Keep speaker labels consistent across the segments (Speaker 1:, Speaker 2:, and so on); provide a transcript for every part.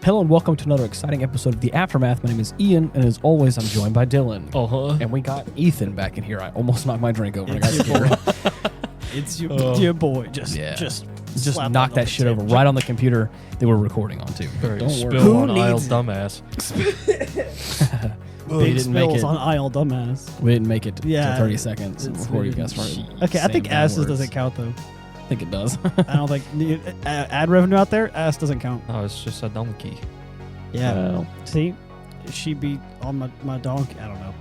Speaker 1: Hello and welcome to another exciting episode of The Aftermath. My name is Ian, and as always, I'm joined by Dylan. And we got Ethan back in here. I almost knocked my drink over. I got scared.
Speaker 2: It's your boy. Just
Speaker 1: knock that shit over right on the computer that we're recording on, too.
Speaker 3: Don't
Speaker 1: worry.
Speaker 3: spill on aisle dumbass.
Speaker 1: We didn't make it.
Speaker 2: On aisle dumbass.
Speaker 1: We didn't make it to 30 seconds before you guys started.
Speaker 2: Okay, I think asses doesn't count, though.
Speaker 1: I think it does.
Speaker 2: I don't think ad revenue out there. Ass doesn't count.
Speaker 3: No, it's just a donkey.
Speaker 2: Yeah.
Speaker 1: Well.
Speaker 2: See, she be on my donkey. I don't know.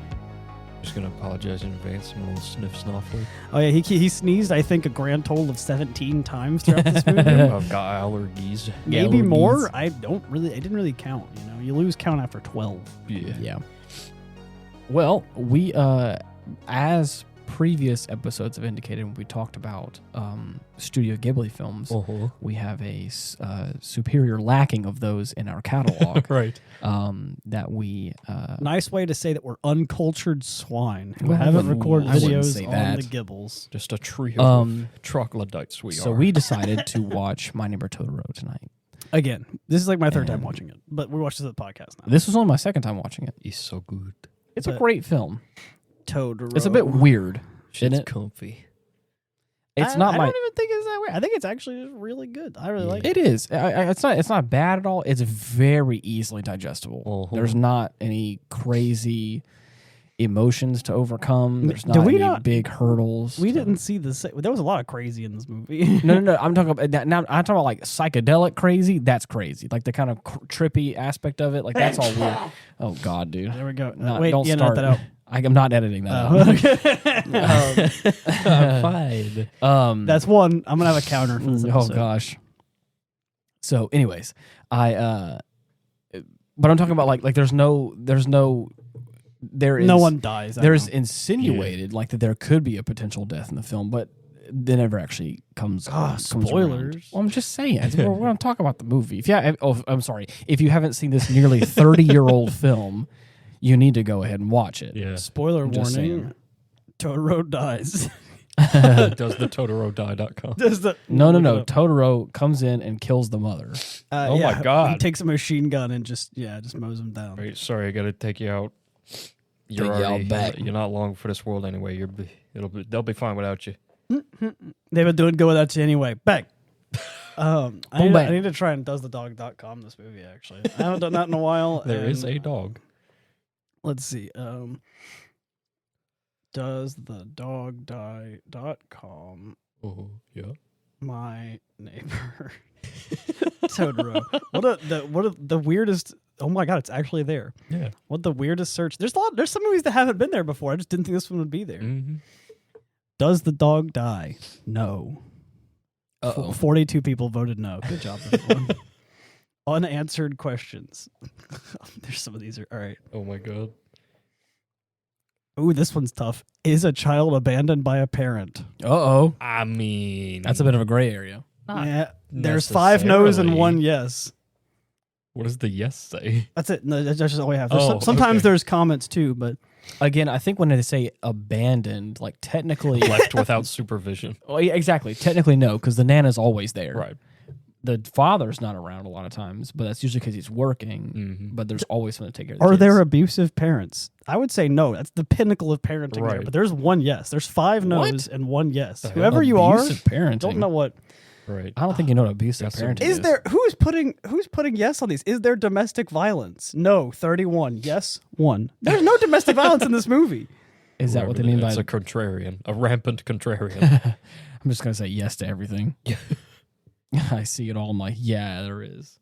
Speaker 3: Just gonna apologize in advance. I'm a little sniff snuffly.
Speaker 2: Oh yeah, he sneezed. I think a grand total of 17 times throughout this movie.
Speaker 3: I've got allergies.
Speaker 2: Maybe
Speaker 1: allergies.
Speaker 2: more. I didn't really count. You know, you lose count after 12.
Speaker 1: Yeah. Well, we as previous episodes have indicated, when we talked about Studio Ghibli films, we have a superior lacking of those in our catalog.
Speaker 3: Right.
Speaker 1: That we
Speaker 2: Nice way to say that we're uncultured swine who
Speaker 1: Well,
Speaker 2: haven't recorded
Speaker 1: I wouldn't
Speaker 2: videos
Speaker 1: say
Speaker 2: on
Speaker 1: that.
Speaker 2: the Gibbles.
Speaker 3: Just a trio of troglodytes we
Speaker 1: so
Speaker 3: are.
Speaker 1: we decided to watch My Neighbor Totoro tonight.
Speaker 2: Again, this is like my third time watching it, but we watched this at the podcast now.
Speaker 1: This was only my second time watching it.
Speaker 3: He's so good.
Speaker 1: It's a great film.
Speaker 2: Totoro.
Speaker 1: It's a bit weird, isn't
Speaker 3: Shit's
Speaker 1: it?
Speaker 3: comfy.
Speaker 1: It's
Speaker 2: I
Speaker 1: not my.
Speaker 2: don't even think it's that weird. I think it's actually just really good. I really like it.
Speaker 1: It is. It's not bad at all. It's very easily digestible. There's not any crazy emotions to overcome. There's not any big hurdles.
Speaker 2: We didn't see the. There was a lot of crazy in this movie.
Speaker 1: No. I'm talking about now. I'm talking about like psychedelic crazy. That's crazy. Like the kind of trippy aspect of it. Like that's all weird. Oh God, dude.
Speaker 2: There we go.
Speaker 1: Wait, don't start.
Speaker 2: That out.
Speaker 1: I'm not editing that out.
Speaker 3: I'm fine.
Speaker 2: That's one. I'm gonna have a counter for this episode.
Speaker 1: Oh gosh. So, anyways, but I'm talking about like there is
Speaker 2: no one dies.
Speaker 1: There's insinuated like that there could be a potential death in the film, but that never actually comes.
Speaker 2: Spoilers.
Speaker 1: Around. Well, I'm just saying. We're going to talk about the movie. I'm sorry. If you haven't seen this nearly 30-year-old film, you need to go ahead and watch it.
Speaker 3: Yeah.
Speaker 2: Spoiler warning.
Speaker 1: Saying.
Speaker 2: Totoro dies.
Speaker 3: Does the Totoro.com.
Speaker 1: No. Totoro comes in and kills the mother.
Speaker 3: Oh my God.
Speaker 2: He takes a machine gun and just mows him down.
Speaker 3: Right, sorry, I gotta take you out.
Speaker 1: You're back.
Speaker 3: You're not long for this world anyway. They'll be fine without you.
Speaker 2: They've been doing good without you anyway. Bang. I need to try and doesthedog.com this movie, actually. I haven't done that in a while.
Speaker 3: There is a dog.
Speaker 2: Let's see. Doesthedogdie.com.
Speaker 3: Oh, yeah. My
Speaker 2: neighbor Totoro. What the weirdest. Oh my God, it's actually there.
Speaker 3: Yeah.
Speaker 2: What the weirdest search. There's some movies that haven't been there before. I just didn't think this one would be there.
Speaker 3: Mm-hmm.
Speaker 2: Does the dog die? No. 42 people voted no. Good job, everyone. Unanswered questions. There's some of these are all right.
Speaker 3: Oh my God.
Speaker 2: Ooh, this one's tough. Is a child abandoned by a parent?
Speaker 3: I mean,
Speaker 1: That's a bit of a gray area.
Speaker 2: Yeah. There's 5 no's and 1 yes.
Speaker 3: What does the yes say?
Speaker 2: That's it. No, that's just all we have. Sometimes there's comments too, but
Speaker 1: again, I think when they say abandoned, like technically
Speaker 3: left without supervision.
Speaker 1: Oh, yeah, exactly. Technically, no, because the nana's always there.
Speaker 3: Right.
Speaker 1: The father's not around a lot of times, but that's usually because he's working.
Speaker 3: Mm-hmm.
Speaker 1: But there's always someone to take care of the
Speaker 2: Are
Speaker 1: kids.
Speaker 2: there abusive parents? I would say no. That's the pinnacle of parenting there.
Speaker 3: Right.
Speaker 2: But there's 1 yes. There's 5 no's and 1 yes.
Speaker 3: The hell?
Speaker 2: Whoever you are,
Speaker 1: Abusive parenting.
Speaker 2: don't know what.
Speaker 3: Right.
Speaker 1: I don't think you know what abusive parenting is.
Speaker 2: Is there who's putting yes on these? Is there domestic violence? No, 31. Yes, 1. There's no domestic violence in this movie.
Speaker 1: Is that what they mean by
Speaker 3: a contrarian, a rampant contrarian?
Speaker 1: I'm just gonna say yes to everything.
Speaker 3: Yeah.
Speaker 1: I see it all. I'm like, yeah, there is.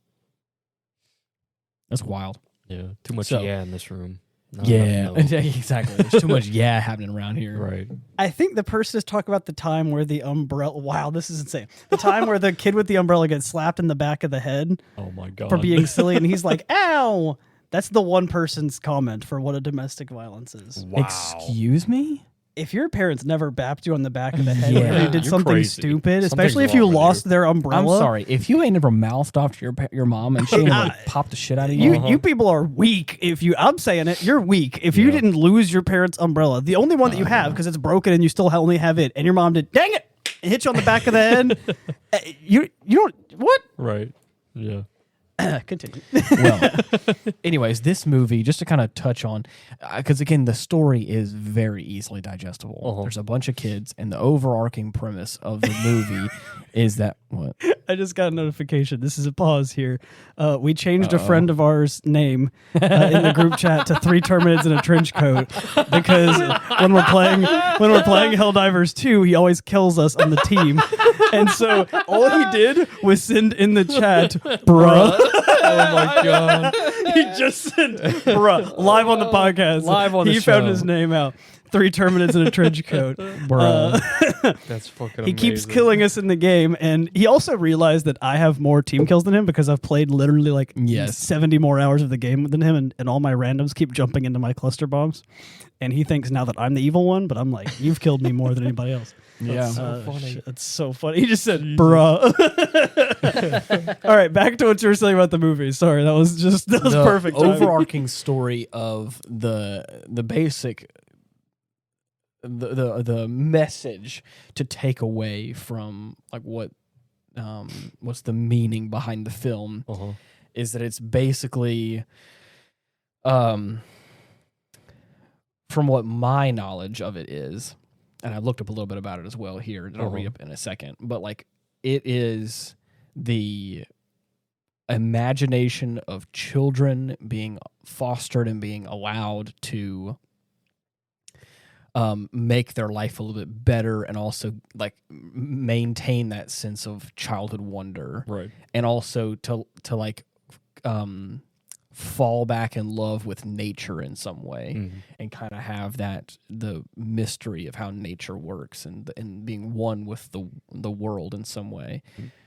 Speaker 1: That's wild.
Speaker 3: Yeah. Too much in this room. Not
Speaker 1: yeah,
Speaker 3: enough no.
Speaker 1: Exactly. There's too much happening around here.
Speaker 3: Right.
Speaker 2: I think the person is talking about the time where the umbrella. Wow, this is insane. The time where the kid with the umbrella gets slapped in the back of the head.
Speaker 3: Oh my God.
Speaker 2: For being silly, and he's like, "Ow!" That's the one person's comment for what a domestic violence is.
Speaker 3: Wow.
Speaker 1: Excuse me?
Speaker 2: If your parents never bapped you on the back of the head
Speaker 1: Yeah.
Speaker 2: when they did
Speaker 3: You're
Speaker 2: something
Speaker 3: crazy.
Speaker 2: stupid,
Speaker 3: Something's
Speaker 2: especially if you
Speaker 3: wrong with
Speaker 2: lost
Speaker 3: you.
Speaker 2: their umbrella.
Speaker 1: I'm sorry. If you ain't never mouthed off to your mom and she ain't never popped the shit out of you.
Speaker 2: You people are weak. I'm saying it, you're weak. If you didn't lose your parents' umbrella, the only one that you have because it's broken and you still only have it, and your mom did, dang it, and hit you on the back of the head. You don't what?
Speaker 3: Right. Yeah.
Speaker 2: Continue.
Speaker 1: Well, anyways, this movie, just to kind of touch on, because again, the story is very easily digestible. There's a bunch of kids, and the overarching premise of the movie is that what?
Speaker 2: I just got a notification. This is a pause here. We changed a friend of ours' name in the group chat to 3 Terminids in a trench coat because when we're playing Helldivers 2, he always kills us on the team. And so all he did was send in the chat, bruh.
Speaker 3: Oh my god!
Speaker 2: He just sent, bruh, live on the podcast.
Speaker 3: Live on the
Speaker 2: He
Speaker 3: show.
Speaker 2: found his name out. 3 Terminids in a trench coat.
Speaker 3: That's fucking.
Speaker 2: He keeps killing us in the game, and he also realized that I have more team kills than him because I've played literally like 70 more hours of the game than him, and all my randoms keep jumping into my cluster bombs. And he thinks now that I'm the evil one, but I'm like, you've killed me more than anybody else.
Speaker 1: Yeah.
Speaker 3: That's so funny.
Speaker 2: It's so funny. He just said, bruh. All right, back to what you were saying about the movie. Sorry, that was perfect.
Speaker 1: Overarching story of the basic the message to take away from like what's the meaning behind the film is that it's basically from what my knowledge of it is, and I looked up a little bit about it as well here, and I'll read up in a second, but like it is the imagination of children being fostered and being allowed to make their life a little bit better and also like maintain that sense of childhood wonder,
Speaker 3: right?
Speaker 1: And also to like fall back in love with nature in some way and kind of have that the mystery of how nature works and being one with the world in some way.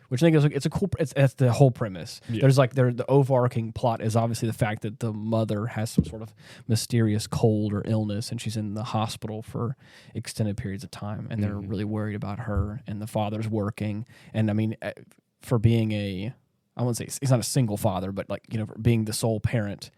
Speaker 1: Which I think that's the whole premise. Yeah. There's like the overarching plot is obviously the fact that the mother has some sort of mysterious cold or illness and she's in the hospital for extended periods of time and they're really worried about her, and the father's working. And I mean, for being I wouldn't say he's not a single father, but like, you know, being the sole parent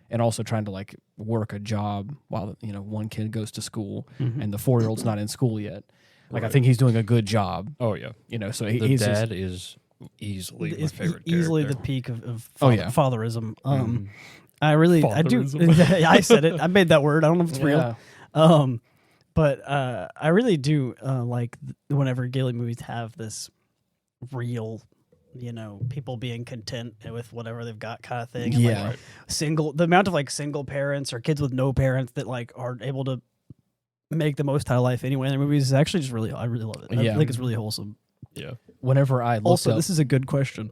Speaker 1: and also trying to like work a job while, you know, one kid goes to school and the 4-year-old's not in school yet. Like, I think he's doing a good job.
Speaker 3: Oh, yeah.
Speaker 1: You know, so
Speaker 3: the dad is easily my favorite
Speaker 2: easily
Speaker 3: character.
Speaker 2: the peak of fatherism. I do. I said it. I made that word. I don't know if it's real. But I really do like whenever ghibli movies have this real, you know, people being content with whatever they've got kind of thing. And
Speaker 1: yeah.
Speaker 2: Like the amount of like single parents or kids with no parents that like are able to make the most out of life anyway in their movies is actually just I really love it. I think it's really wholesome.
Speaker 3: Yeah.
Speaker 1: Whenever I look
Speaker 2: also, this is a good question.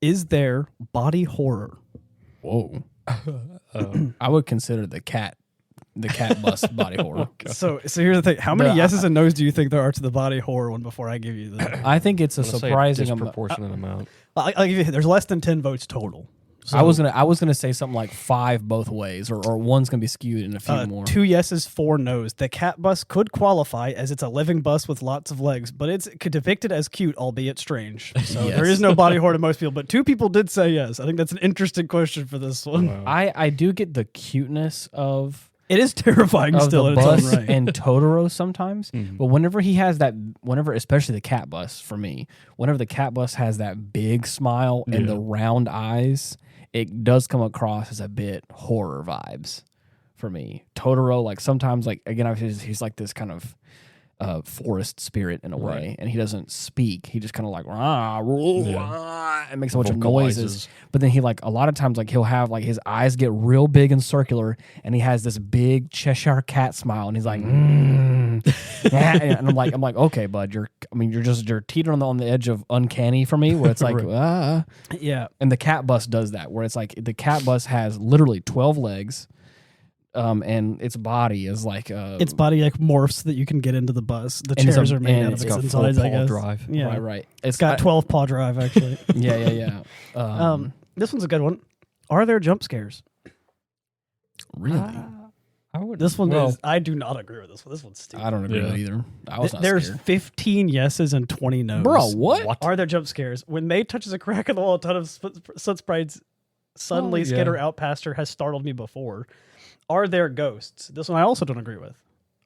Speaker 2: Is there body horror?
Speaker 1: Whoa. I would consider the Catbus body horror.
Speaker 2: So here's the thing. How many yeses and nos do you think there are to the body horror one before I give you the...
Speaker 1: I think it's a surprising
Speaker 3: disproportionate amount.
Speaker 2: I'll give you, there's less than 10 votes total. So,
Speaker 1: I was gonna say something like 5 both ways, or one's gonna be skewed in a few more. 2
Speaker 2: yeses, 4 nos. The Catbus could qualify as it's a living bus with lots of legs, but it's depicted as cute, albeit strange. So there is no body horror to most people, but 2 people did say yes. I think that's an interesting question for this one.
Speaker 3: Wow.
Speaker 1: I do get the cuteness of...
Speaker 2: It is terrifying still in its own right.
Speaker 1: And Totoro sometimes, but whenever he has that, especially the Catbus for me, whenever the Catbus has that big smile and the round eyes, it does come across as a bit horror vibes for me. Totoro, like sometimes, like again, he's like this kind of forest spirit in a way, and he doesn't speak. He just kind of like and makes a bunch of noises. But then he like a lot of times like he'll have like his eyes get real big and circular, and he has this big Cheshire cat smile, and he's like, and I'm like, okay, bud, you're teetering on the edge of uncanny for me, where it's like,
Speaker 2: yeah.
Speaker 1: And the Catbus does that, where it's like the Catbus has literally 12 legs. And its body is like
Speaker 2: its body like morphs so that you can get into the bus. The chairs are made out of its insides, I guess.
Speaker 3: Drive.
Speaker 2: Yeah,
Speaker 1: right.
Speaker 2: It's got 12 paw drive actually.
Speaker 1: yeah.
Speaker 2: This one's a good one. Are there jump scares?
Speaker 1: Really?
Speaker 2: This one is. I do not agree with this one. This one's stupid.
Speaker 1: I don't agree with it either. I was not
Speaker 2: There's
Speaker 1: scared.
Speaker 2: 15 yeses and 20 nos.
Speaker 1: Bro, what?
Speaker 2: Are there jump scares? When May touches a crack in the wall, a ton of sun sprites suddenly skitter out past her has startled me before. Are there ghosts? This one I also don't agree with.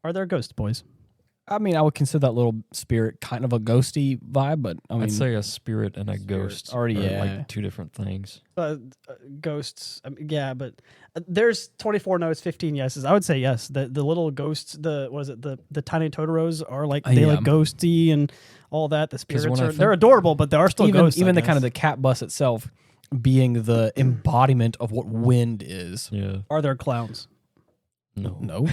Speaker 2: Are there ghosts, boys?
Speaker 1: I mean, I would consider that little spirit kind of a ghosty vibe, but I mean,
Speaker 3: I'd say a spirit and a ghost
Speaker 1: already,
Speaker 3: are
Speaker 1: yeah,
Speaker 3: like two different things.
Speaker 2: Ghosts, yeah, but there's 24 no's, 15 yeses. I would say yes. The little ghosts, the tiny Totoros are like they like ghosty and all that. The spirits they're adorable, but they are still ghosts.
Speaker 1: Even the kind of the Catbus itself being the embodiment of what wind is.
Speaker 3: Yeah.
Speaker 2: Are there clowns?
Speaker 1: No.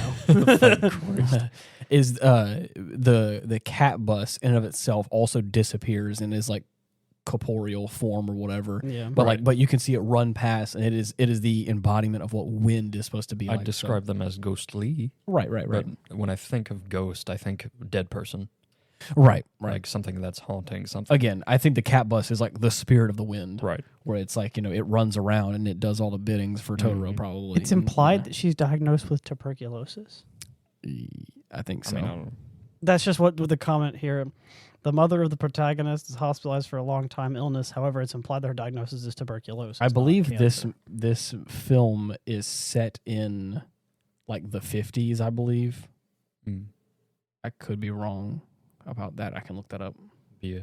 Speaker 1: Is the Catbus in and of itself also disappears and is like corporeal form or whatever.
Speaker 2: Yeah.
Speaker 1: But you can see it run past, and it is the embodiment of what wind is supposed to be.
Speaker 3: I describe them as ghostly.
Speaker 1: Right.
Speaker 3: But when I think of ghost, I think dead person.
Speaker 1: Right.
Speaker 3: Like something that's haunting something.
Speaker 1: Again, I think the Catbus is like the spirit of the wind.
Speaker 3: Right.
Speaker 1: Where it's like, it runs around and it does all the biddings for Totoro, probably.
Speaker 2: It's implied that she's diagnosed with tuberculosis.
Speaker 1: I think so.
Speaker 3: I don't know.
Speaker 2: That's just what with the comment here. The mother of the protagonist is hospitalized for a long-time illness. However, it's implied that her diagnosis is tuberculosis.
Speaker 1: I believe this film is set in like the 50s, I believe.
Speaker 3: Mm.
Speaker 1: I could be wrong about that. I can look that up.
Speaker 3: Yeah.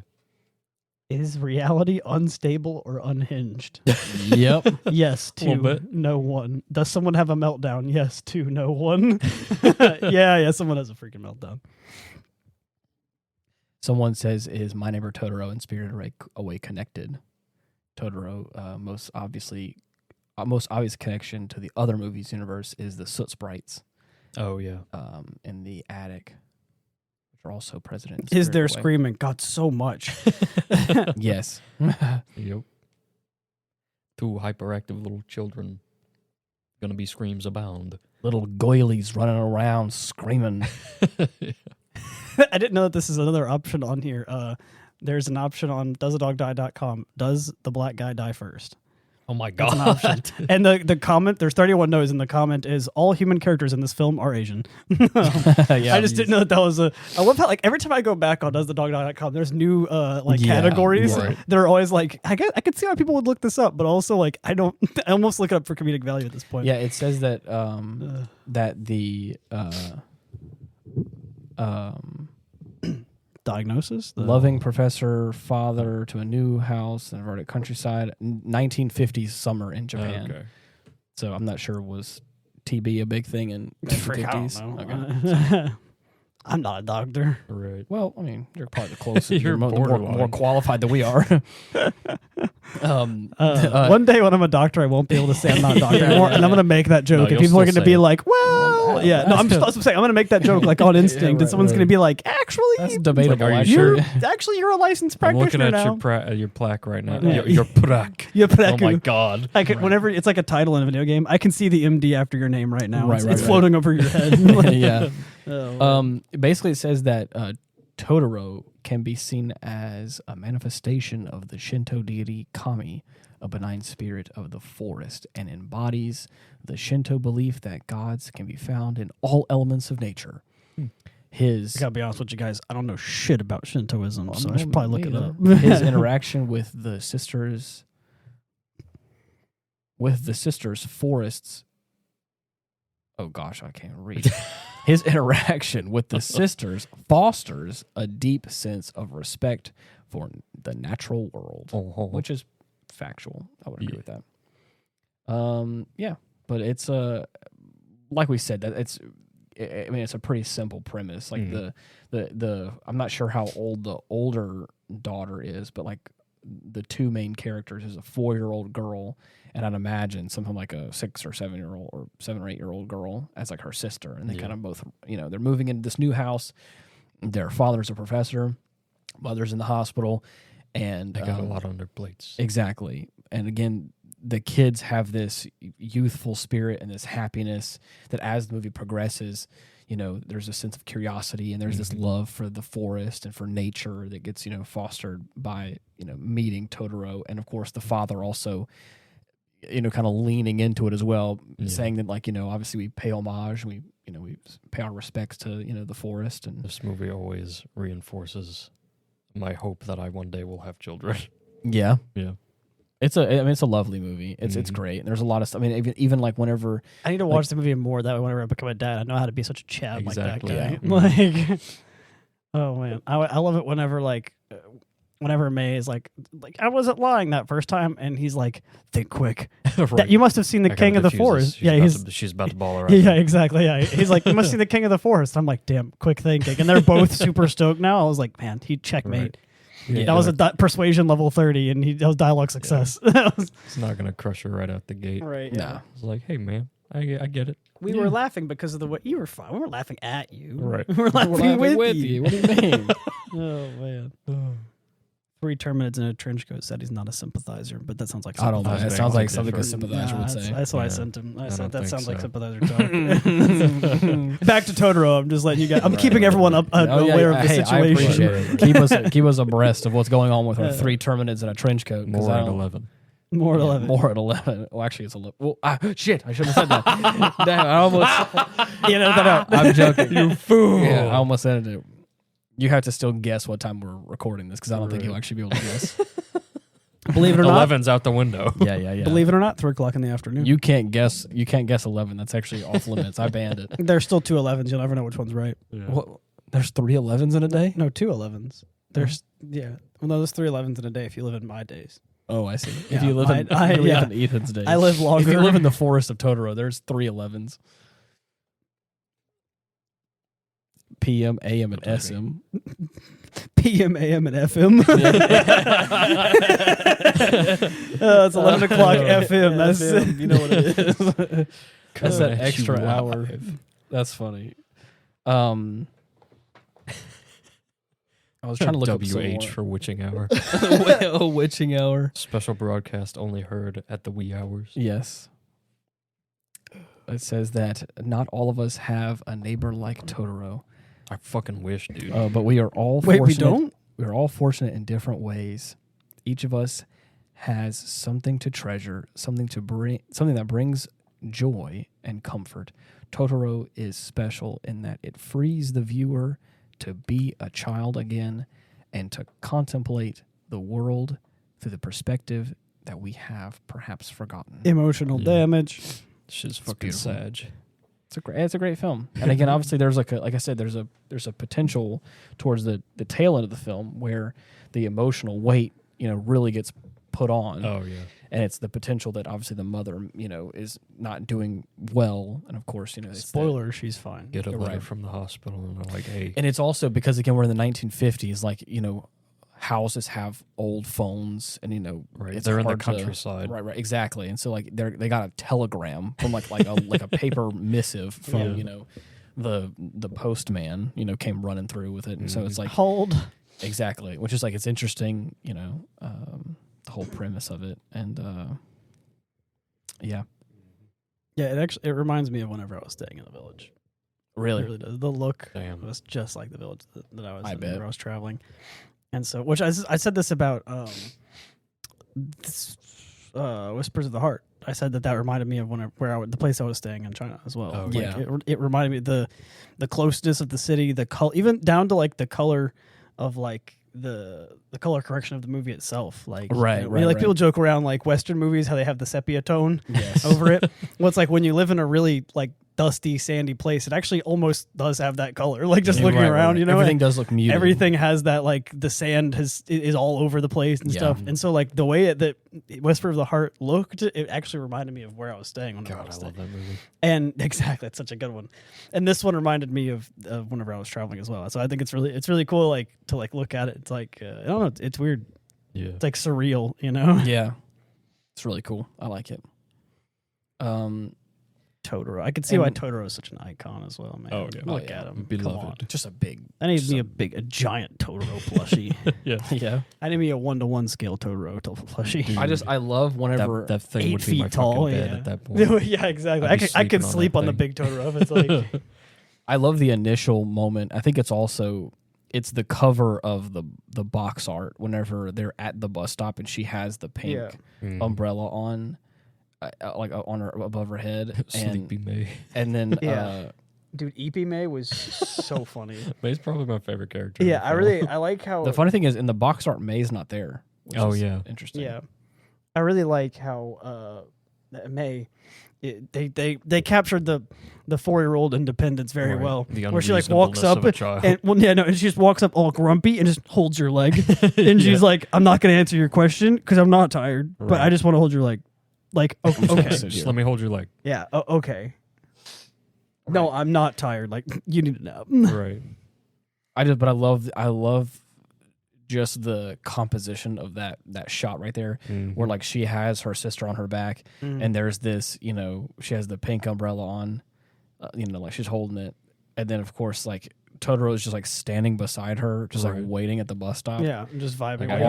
Speaker 2: Is reality unstable or unhinged?
Speaker 1: Yep.
Speaker 2: Yes, 2, no 1. Does someone have a meltdown? Yes, 2, no 1. Yeah, someone has a freaking meltdown.
Speaker 1: Someone says, is My Neighbor Totoro and Spirited Away connected? Totoro, most obvious connection to the other movies universe is the soot sprites.
Speaker 3: Oh, yeah.
Speaker 1: In the attic, which are also present in
Speaker 2: Is there
Speaker 1: Spirited Away.
Speaker 2: screaming? God, so much.
Speaker 1: Yes.
Speaker 3: Yep. Two hyperactive little children. Gonna be screams abound.
Speaker 1: Little goilies running around screaming.
Speaker 2: I didn't know that this is another option on here. There's an option on doesadogdie.com. Does the black guy die first?
Speaker 3: Oh my
Speaker 2: That's
Speaker 3: god.
Speaker 2: an option. And the comment, there's 31 no's, and the comment is all human characters in this film are Asian.
Speaker 1: Yeah,
Speaker 2: I just didn't know that was a. I love how like every time I go back on doesadogdie.com, there's new categories.
Speaker 3: Right.
Speaker 2: They're always like, I could see why people would look this up, but also like I almost look it up for comedic value at this point.
Speaker 1: Yeah, it says that that the
Speaker 2: diagnosis,
Speaker 1: loving professor father to a new house in a vertic countryside, 1950s summer in Japan.
Speaker 3: Okay.
Speaker 1: So I'm not sure, was TB a big thing in the
Speaker 2: Frick, I
Speaker 1: 50s?
Speaker 2: don't know.
Speaker 1: Okay.
Speaker 2: I'm not a doctor.
Speaker 3: Right.
Speaker 1: Well, I mean, you're probably the closest.
Speaker 3: You're
Speaker 1: more qualified than we are.
Speaker 2: One day when I'm a doctor, I won't be able to say I'm not a doctor anymore, and I'm going to make that joke.
Speaker 3: No,
Speaker 2: and people are going to be
Speaker 3: it.
Speaker 2: like, well, yeah. No, I'm saying I'm going to make that joke like on instinct, and someone's going to be like, actually,
Speaker 1: that's debatable.
Speaker 3: Like, are you
Speaker 2: you're a licensed
Speaker 3: I'm looking
Speaker 2: practitioner
Speaker 3: at
Speaker 2: now.
Speaker 3: your plaque right now.
Speaker 2: Yeah.
Speaker 3: Your plaque.
Speaker 2: Your plaque.
Speaker 3: Oh my god.
Speaker 2: I can, whenever it's like a title in a video game, I can see the MD after your name right now.
Speaker 1: Right,
Speaker 2: It's floating over your head.
Speaker 1: Yeah.
Speaker 2: Oh.
Speaker 1: Basically, it says that Totoro can be seen as a manifestation of the Shinto deity Kami, a benign spirit of the forest, and embodies the Shinto belief that gods can be found in all elements of nature. I
Speaker 2: gotta be honest with you guys, I don't know shit about Shintoism, so I should
Speaker 1: no,
Speaker 2: probably look it up.
Speaker 1: His interaction with the sisters, forests. Oh gosh, I can't read. His interaction with the sisters fosters a deep sense of respect for the natural world, which is factual. I would agree with that. Yeah, but it's like we said, that it's a pretty simple premise. Like the I'm not sure how old the older daughter is, but like the two main characters is a 4-year-old girl, and I'd imagine something like a 6 or 7-year-old or 7 or 8-year-old girl as like her sister, and they kind of both, they're moving into this new house. Their father's a professor, mother's in the hospital, and
Speaker 3: They got a lot on their plates.
Speaker 1: Exactly. And again, the kids have this youthful spirit and this happiness that as the movie progresses, there's a sense of curiosity and there's this love for the forest and for nature that gets, fostered by, meeting Totoro. And of course the father also, kind of leaning into it as well, saying that like, obviously we pay homage, we pay our respects to, the forest. And
Speaker 3: this movie always reinforces my hope that I one day will have children.
Speaker 1: Yeah.
Speaker 3: Yeah.
Speaker 1: It's a lovely movie. It's great. And there's a lot of stuff. I mean, even like whenever
Speaker 2: I need to watch the movie more. That way, whenever I become a dad, I know how to be such a chad
Speaker 3: Exactly,
Speaker 2: like that guy.
Speaker 3: yeah.
Speaker 2: Like, Oh man, I love it whenever whenever May is like I wasn't lying that first time, and he's like, think quick.
Speaker 3: Right.
Speaker 2: You must have seen the King of the Forest.
Speaker 3: She's about to ball her out.
Speaker 2: Yeah, exactly. Yeah, he's like, you must see the King of the Forest. I'm like, damn, quick thinking, and they're both super stoked now. I was like, man, he checkmate.
Speaker 3: Right.
Speaker 1: Yeah.
Speaker 2: That was a persuasion level 30, and that was dialogue success. Yeah.
Speaker 3: It's not gonna crush her right out the gate.
Speaker 2: Right.
Speaker 1: Nah.
Speaker 3: It's like, hey man, I get it.
Speaker 2: We were laughing because of the way you were fine. We were laughing at you.
Speaker 3: Right.
Speaker 2: We were laughing with you.
Speaker 1: What do you mean?
Speaker 2: Oh man. 3 terminates in a trench coat said he's not a sympathizer, but that sounds like
Speaker 1: I don't know.
Speaker 2: sympathizer.
Speaker 1: It sounds like something a
Speaker 3: different.
Speaker 1: sympathizer would say.
Speaker 2: That's what I
Speaker 3: Yeah.
Speaker 2: sent him. I
Speaker 3: I
Speaker 2: said
Speaker 3: don't
Speaker 2: that
Speaker 3: think
Speaker 2: sounds like
Speaker 3: so.
Speaker 2: sympathizer talk. Back to Totoro. I'm just letting you guys. I'm keeping everyone up aware of the
Speaker 1: Hey, I
Speaker 2: situation.
Speaker 1: appreciate it. keep us abreast of what's going on with our 3 terminates in a trench coat. 'Cause
Speaker 3: More
Speaker 1: I
Speaker 3: at
Speaker 1: don't-
Speaker 3: 11.
Speaker 2: More at 11.
Speaker 1: More at 11. Well, actually, it's 11. Well, shit, I shouldn't have said that. Damn, I almost.
Speaker 2: You know that out.
Speaker 1: I'm joking.
Speaker 3: You fool.
Speaker 1: Yeah, I almost said it. You have to still guess what time we're recording this because I don't think you'll actually be able to guess.
Speaker 2: Believe it or not.
Speaker 3: 11's out the window.
Speaker 1: Yeah.
Speaker 2: Believe it or not, 3 o'clock in the afternoon.
Speaker 1: You can't guess 11. That's actually off limits. I banned it.
Speaker 2: There's still 2 11s. You'll never know which one's right.
Speaker 3: Yeah.
Speaker 1: What? There's 3 11s in a day?
Speaker 2: No, 2 11s. There's yeah. Well, no, there's 3 11s in a day if you live in my days.
Speaker 1: Oh, I see.
Speaker 2: Yeah,
Speaker 1: if you live in, Ethan's days.
Speaker 2: I live longer.
Speaker 1: If you live in the forest of Totoro, there's 3 11s. PM, AM, and SM.
Speaker 2: PM, AM, and FM. It's 11 o'clock FM. That's
Speaker 1: FM, you know what it is. That's that
Speaker 3: Coming at you
Speaker 1: extra hour.
Speaker 3: live.
Speaker 1: That's funny. I was trying to look up some
Speaker 3: WH for witching hour.
Speaker 1: more. Witching hour.
Speaker 3: Special broadcast only heard at the wee hours.
Speaker 1: Yes. It says that not all of us have a neighbor like Totoro,
Speaker 3: I fucking wish, dude.
Speaker 1: but we are all
Speaker 2: Wait,
Speaker 1: fortunate.
Speaker 2: we don't?
Speaker 1: We're all fortunate in different ways. Each of us has something to treasure, something that brings joy and comfort. Totoro is special in that it frees the viewer to be a child again and to contemplate the world through the perspective that we have perhaps forgotten.
Speaker 2: Emotional damage.
Speaker 3: Shit's fucking
Speaker 1: beautiful.
Speaker 3: sag.
Speaker 1: It's a great film. And again, obviously there's like I said, there's a potential towards the tail end of the film where the emotional weight, really gets put on.
Speaker 3: Oh, yeah.
Speaker 1: And it's the potential that obviously the mother, is not doing well. And of course, it's
Speaker 2: Spoiler, she's fine.
Speaker 3: Get a letter
Speaker 1: Right.
Speaker 3: from the hospital and they're like, hey.
Speaker 1: and it's also because again we're in the 1950s, like houses have old phones, and
Speaker 3: Right.
Speaker 1: it's
Speaker 3: They're in the
Speaker 1: hard to-
Speaker 3: countryside.
Speaker 1: right, exactly. And so like they got a telegram from like a paper missive from the postman came running through with it, and so it's like
Speaker 2: Hold.
Speaker 1: exactly, which is like it's interesting, the whole premise of it, and yeah,
Speaker 2: It reminds me of whenever I was staying in the village.
Speaker 1: really.
Speaker 2: It really does. The look
Speaker 3: Damn.
Speaker 2: was just like the village that I was
Speaker 1: I
Speaker 2: in
Speaker 1: bet.
Speaker 2: whenever I was traveling. And so, which I said this about Whispers of the Heart. I said that reminded me of the place I was staying in China as well.
Speaker 3: Oh,
Speaker 2: Like,
Speaker 1: yeah.
Speaker 2: it reminded me the closeness of the city, the color, even down to like the color of like the color correction of the movie itself. Like
Speaker 1: Right, right,
Speaker 2: like
Speaker 1: right.
Speaker 2: people joke around like Western movies how they have the sepia tone
Speaker 1: Yes.
Speaker 2: over it. Well, it's like when you live in a really like dusty, sandy place, it actually almost does have that color. Like just
Speaker 1: Yeah,
Speaker 2: looking
Speaker 1: right,
Speaker 2: around,
Speaker 1: right.
Speaker 2: and
Speaker 1: Everything does look muted.
Speaker 2: everything has that like the sand is all over the place and
Speaker 1: Yeah.
Speaker 2: stuff. And so like the way that Whisper of the Heart looked, it actually reminded me of where I was staying when I
Speaker 3: God,
Speaker 2: was
Speaker 3: I
Speaker 2: staying.
Speaker 3: love that movie.
Speaker 2: And exactly, it's such a good one. And this one reminded me of whenever I was traveling as well. So I think it's really cool like to like look at it. It's like I don't know, it's weird.
Speaker 3: Yeah.
Speaker 2: It's like surreal,
Speaker 1: Yeah, it's really cool. I like it.
Speaker 2: Totoro. I could see why
Speaker 1: And-
Speaker 2: Totoro is such an icon as well, man.
Speaker 3: Oh, yeah.
Speaker 2: Look
Speaker 1: Oh, yeah.
Speaker 2: at him.
Speaker 3: Beloved.
Speaker 2: Come on.
Speaker 1: Just a big.
Speaker 2: I need
Speaker 1: Just
Speaker 2: me a giant Totoro plushie.
Speaker 3: Yeah.
Speaker 1: Yeah.
Speaker 2: I need me a 1-to-1 scale Totoro plushie.
Speaker 1: I love whenever
Speaker 3: That thing
Speaker 2: 8
Speaker 3: would be my
Speaker 2: feet tall,
Speaker 3: fucking bed
Speaker 2: yeah.
Speaker 3: at that point.
Speaker 2: Yeah, exactly.
Speaker 3: I'd be
Speaker 2: I could
Speaker 3: sleeping on
Speaker 2: sleep
Speaker 3: that
Speaker 2: on the
Speaker 3: thing.
Speaker 2: big Totoro if it's like
Speaker 1: I love the initial moment. I think it's the cover of the box art whenever they're at the bus stop and she has the pink
Speaker 3: Mm.
Speaker 1: umbrella on, on her above her head,
Speaker 3: Sleepy May.
Speaker 1: and then
Speaker 2: Yeah. Dude, Ippy May was so funny.
Speaker 3: May's probably my favorite character. in
Speaker 2: Yeah,
Speaker 3: the film.
Speaker 2: I like how
Speaker 1: the funny thing is in the box art May's not there. Which
Speaker 3: Oh,
Speaker 1: is
Speaker 3: yeah.
Speaker 1: interesting.
Speaker 2: yeah. I really like how May They captured the 4-year-old independence very
Speaker 3: Right.
Speaker 2: well.
Speaker 3: The
Speaker 2: Where she like walks up
Speaker 3: unreasonableness of a child.
Speaker 2: and she just walks up all grumpy and just holds your leg, and she's like, "I'm not going to answer your question because I'm not tired, but I
Speaker 3: Right.
Speaker 2: just want to hold your leg." Like, okay,
Speaker 3: Just let me hold your leg.
Speaker 2: yeah, okay. No, I'm not tired. Like, you need to nap.
Speaker 3: Right.
Speaker 1: I love just the composition of that shot right there, where like she has her sister on her back, and there's this, she has the pink umbrella on, like she's holding it, and then of course like Totoro is just like standing beside her, just like waiting at the bus stop.
Speaker 2: Yeah, I'm just vibing.
Speaker 3: Like,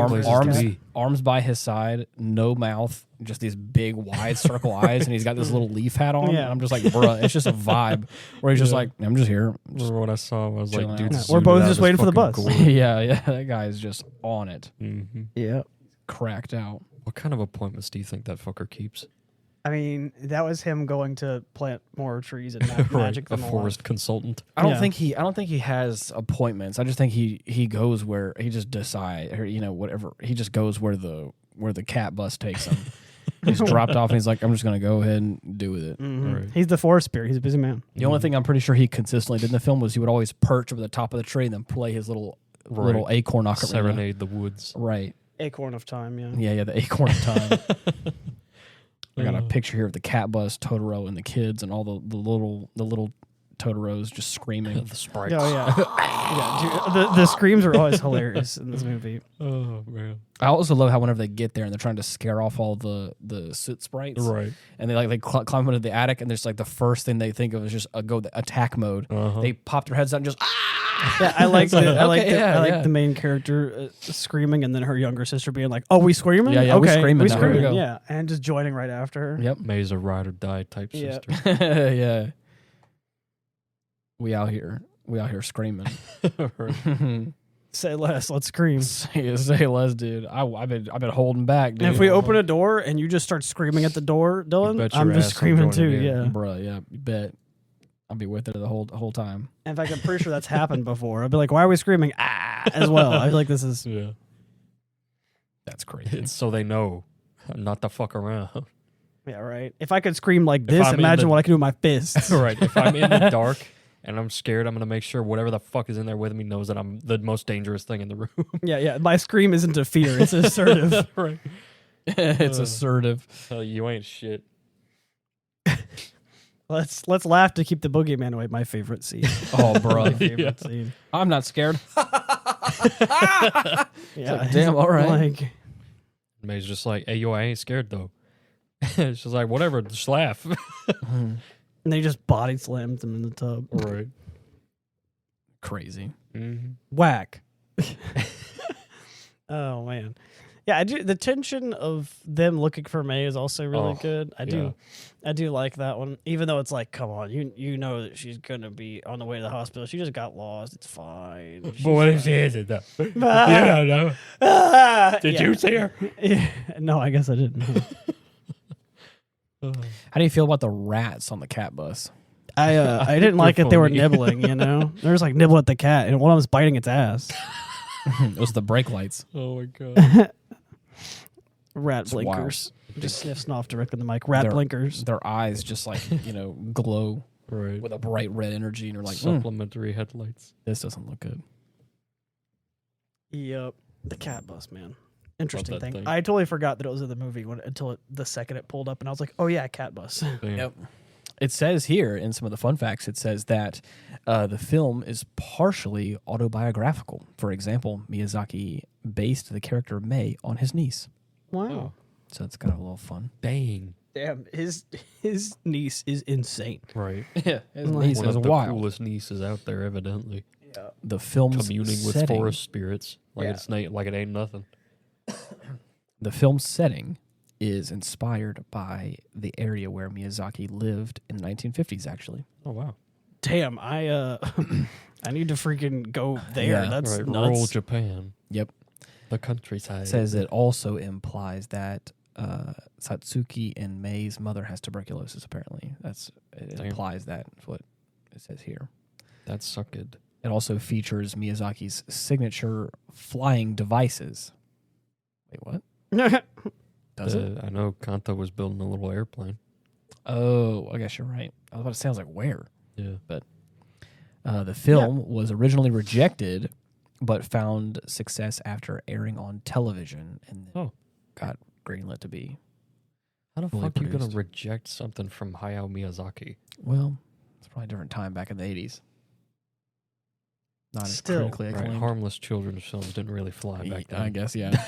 Speaker 2: away.
Speaker 1: Arms by his side, no mouth, just these big wide circle eyes, and he's got this little leaf hat on.
Speaker 2: Yeah.
Speaker 1: I'm just like, bruh, it's just a vibe where he's just like, I'm just here.
Speaker 3: Remember what I saw? I was
Speaker 1: chilling
Speaker 3: like, dude,
Speaker 1: out.
Speaker 2: We're both just waiting for the bus.
Speaker 1: Yeah, that guy is just on it,
Speaker 2: Yeah.
Speaker 1: cracked out.
Speaker 3: What kind of appointments do you think that fucker keeps?
Speaker 2: I mean, that was him going to plant more trees and magic
Speaker 3: A
Speaker 2: them
Speaker 3: forest consultant.
Speaker 1: I don't think he has appointments. I just think he goes where he just decides, or whatever. He just goes where the Catbus takes him. He's dropped off and he's like, I'm just gonna go ahead and do with it.
Speaker 3: Right.
Speaker 2: He's the forest spirit. He's a busy man.
Speaker 1: The only thing I'm pretty sure he consistently did in the film was he would always perch over the top of the tree and then play his little acorn ocarina.
Speaker 3: Serenade the woods.
Speaker 1: Right.
Speaker 2: Acorn of time. Yeah.
Speaker 1: Yeah, the acorn of time. I got a picture here of the Catbus, Totoro, and the kids, and all the little Totoros just screaming.
Speaker 3: The sprites.
Speaker 2: Oh yeah. Dude, the screams are always hilarious in this movie.
Speaker 3: Oh man.
Speaker 1: I also love how whenever they get there and they're trying to scare off all the soot sprites,
Speaker 3: Right.
Speaker 1: and they climb into the attic, and there's like the first thing they think of is just go the attack mode. They pop their heads out and just
Speaker 2: Yeah, I like
Speaker 1: yeah.
Speaker 2: the main character screaming, and then her younger sister being like, "Oh, we screaming?
Speaker 1: Yeah,
Speaker 2: okay,
Speaker 1: we screaming
Speaker 2: we
Speaker 1: now. Here we
Speaker 2: screaming."
Speaker 1: go.
Speaker 2: Yeah, and just joining right after her.
Speaker 1: Yep.
Speaker 3: May's a ride or die type
Speaker 2: Yeah.
Speaker 3: sister.
Speaker 1: Yeah. We out here screaming.
Speaker 2: Say less, let's scream.
Speaker 1: Say less, dude. I've been holding back, dude.
Speaker 2: And if we open a door and you just start screaming at the door, Dylan,
Speaker 3: bet your
Speaker 2: I'm just
Speaker 3: ass I'm
Speaker 2: screaming too.
Speaker 3: joining in.
Speaker 2: Yeah.
Speaker 1: Bruh, yeah, you bet. I'll be with it the whole time.
Speaker 2: In fact, I'm pretty sure that's happened before. I'd be like, "Why are we screaming?" As well. I feel like this is.
Speaker 3: Yeah.
Speaker 1: That's crazy.
Speaker 3: It's so they know not to fuck around.
Speaker 2: Yeah, right. If I could scream like this,
Speaker 3: I'm in
Speaker 2: imagine
Speaker 3: the-
Speaker 2: what I can do with my fists.
Speaker 3: Right. If I'm in the dark and I'm scared, I'm gonna make sure whatever the fuck is in there with me knows that I'm the most dangerous thing in the room.
Speaker 2: Yeah. My scream isn't to fear; it's assertive.
Speaker 3: Right.
Speaker 1: It's assertive.
Speaker 3: You ain't shit.
Speaker 2: Let's laugh to keep the boogeyman away. My favorite scene.
Speaker 1: Oh,
Speaker 2: My
Speaker 1: bro.
Speaker 2: favorite scene.
Speaker 1: I'm not scared.
Speaker 2: Yeah.
Speaker 1: like, damn, all right.
Speaker 2: Like,
Speaker 3: May's just like, hey, yo, I ain't scared though. She's like, whatever, just laugh.
Speaker 2: and they just body slams him in the tub.
Speaker 3: Right.
Speaker 1: Crazy.
Speaker 2: Whack. Oh man. Yeah, I do. The tension of them looking for May is also really good. I do like that one. Even though it's like, come on, you know that she's gonna be on the way to the hospital. She just got lost. It's fine.
Speaker 3: But what if she isn't though? Yeah, no. Did you see her?
Speaker 2: Yeah. No, I guess I didn't.
Speaker 1: How do you feel about the rats on the Catbus?
Speaker 2: I didn't like it. They were
Speaker 3: funny.
Speaker 2: nibbling. You know, they was like nibble at the cat, and one of them was biting its ass.
Speaker 1: It was the brake lights.
Speaker 3: Oh my god.
Speaker 2: Rat
Speaker 1: It's
Speaker 2: blinkers. Just sniff directly in the mic. Rat blinkers.
Speaker 1: Their eyes just like, glow
Speaker 3: Right.
Speaker 1: with a bright red energy, and you're like,
Speaker 3: Supplementary headlights.
Speaker 1: this doesn't look good.
Speaker 2: Yep. The cat bus, man. Interesting
Speaker 3: Love that
Speaker 2: thing.
Speaker 3: thing.
Speaker 2: I totally forgot that it was in the movie until the second it pulled up, and I was like, oh yeah, cat bus.
Speaker 3: Damn.
Speaker 1: Yep. It says here in some of the fun facts, it says that the film is partially autobiographical. For example, Miyazaki based the character Mei on his niece.
Speaker 2: Wow.
Speaker 1: So it's kind of a little fun.
Speaker 3: Dang.
Speaker 2: Damn, his niece is insane.
Speaker 3: Right.
Speaker 1: Yeah, his
Speaker 2: Like-
Speaker 1: niece
Speaker 3: One
Speaker 1: is
Speaker 3: of the
Speaker 1: wild.
Speaker 3: coolest nieces out there, evidently.
Speaker 1: The film's
Speaker 3: Communing with
Speaker 1: setting,
Speaker 3: forest spirits. Like
Speaker 2: Yeah.
Speaker 3: it's like it ain't nothing.
Speaker 1: The film's setting is inspired by the area where Miyazaki lived in the 1950s, actually.
Speaker 3: Oh wow.
Speaker 2: Damn, I I need to freaking go there.
Speaker 1: Yeah.
Speaker 2: That's
Speaker 3: Right.
Speaker 2: nuts.
Speaker 3: Rural Japan.
Speaker 1: Yep.
Speaker 3: The countryside.
Speaker 1: It says it also implies that Satsuki and Mei's mother has tuberculosis, apparently. It
Speaker 3: Damn.
Speaker 1: implies that, is what it says here.
Speaker 3: That sucked.
Speaker 1: It also features Miyazaki's signature flying devices. Wait, what? Does it?
Speaker 3: I know Kanto was building a little airplane.
Speaker 1: Oh, I guess you're right. I was about to say, I was like, where?
Speaker 3: Yeah.
Speaker 1: But the film was originally rejected, but found success after airing on television and got greenlit to be.
Speaker 3: How the
Speaker 1: fully
Speaker 3: fuck are you going
Speaker 1: produced.
Speaker 3: to reject something from Hayao Miyazaki?
Speaker 1: Well, it's probably a different time back in the 80s. Not as
Speaker 2: Still.
Speaker 1: critically
Speaker 3: Right,
Speaker 1: acclaimed.
Speaker 3: harmless children's films didn't really fly back then.
Speaker 1: I guess, yeah.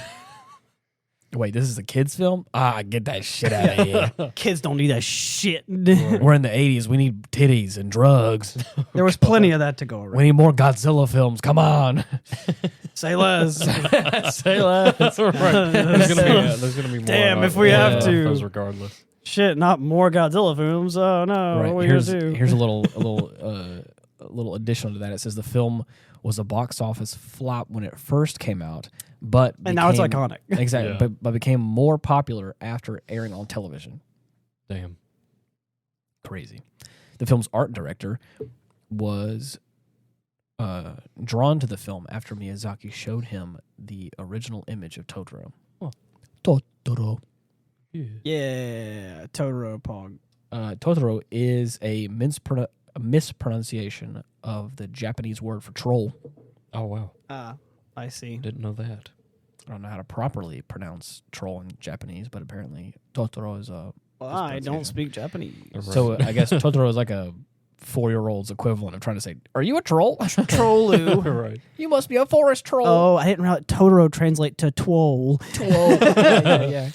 Speaker 1: Wait, this is a kid's film? Get that shit out of here.
Speaker 2: Kids don't need that shit.
Speaker 1: We're in the 80s. We need titties and drugs.
Speaker 2: There was plenty of that to go around.
Speaker 1: We need more Godzilla films. Come on.
Speaker 2: Say less.
Speaker 1: Say less.
Speaker 3: Right. There's gonna be more.
Speaker 2: Damn, if we have to.
Speaker 3: Those regardless.
Speaker 2: Shit, not more Godzilla films. Oh no, what are we gonna do?
Speaker 1: Here's a little addition to that. It says the film was a box office flop when it first came out, but
Speaker 2: and now it's iconic.
Speaker 1: Exactly,
Speaker 3: Yeah.
Speaker 1: but became more popular after airing on television.
Speaker 3: Damn.
Speaker 1: Crazy. The film's art director was drawn to the film after Miyazaki showed him the original image of Totoro.
Speaker 3: Oh.
Speaker 1: Totoro.
Speaker 2: Yeah, Totoro Pog.
Speaker 1: Totoro is a mispronunciation of the Japanese word for troll.
Speaker 3: Oh, wow.
Speaker 2: I see.
Speaker 3: Didn't know that.
Speaker 1: I don't know how to properly pronounce troll in Japanese, but apparently Totoro is a...
Speaker 2: Well, I don't speak Japanese.
Speaker 1: So I guess Totoro is like a 4-year-old's equivalent of trying to say, "Are you a troll?
Speaker 2: Trollu.
Speaker 3: Right.
Speaker 1: You must be a forest troll."
Speaker 2: Oh, I didn't realize Totoro translate to twole.
Speaker 1: Twole. yeah.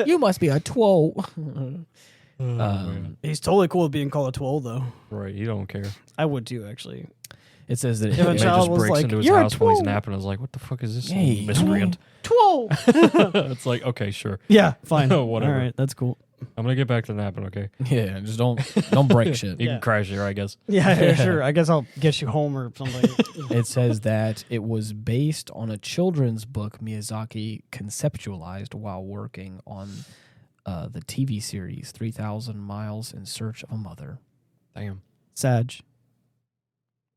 Speaker 1: You must be a twole.
Speaker 3: Man.
Speaker 2: He's totally cool with being called a twole, though.
Speaker 3: Right. You don't care.
Speaker 2: I would too, actually.
Speaker 1: It says that
Speaker 2: If a
Speaker 3: Man
Speaker 2: child
Speaker 3: just
Speaker 2: was
Speaker 3: breaks
Speaker 2: like,
Speaker 3: into his
Speaker 2: "You're a
Speaker 3: house while he's
Speaker 2: twole."
Speaker 3: napping. I was like, what the fuck is this
Speaker 1: Hey,
Speaker 3: miscreant?
Speaker 2: Twole.
Speaker 3: It's like, okay, sure.
Speaker 2: Yeah, fine.
Speaker 3: Whatever.
Speaker 2: All right, that's cool.
Speaker 3: I'm going to get back to napping, okay?
Speaker 1: yeah, just don't break shit.
Speaker 3: You
Speaker 2: Yeah.
Speaker 3: can crash here, I guess.
Speaker 2: Yeah, sure. I guess I'll get you home or something.
Speaker 1: It says that it was based on a children's book Miyazaki conceptualized while working on the TV series 3,000 Miles in Search of a Mother.
Speaker 3: Damn.
Speaker 2: Sag.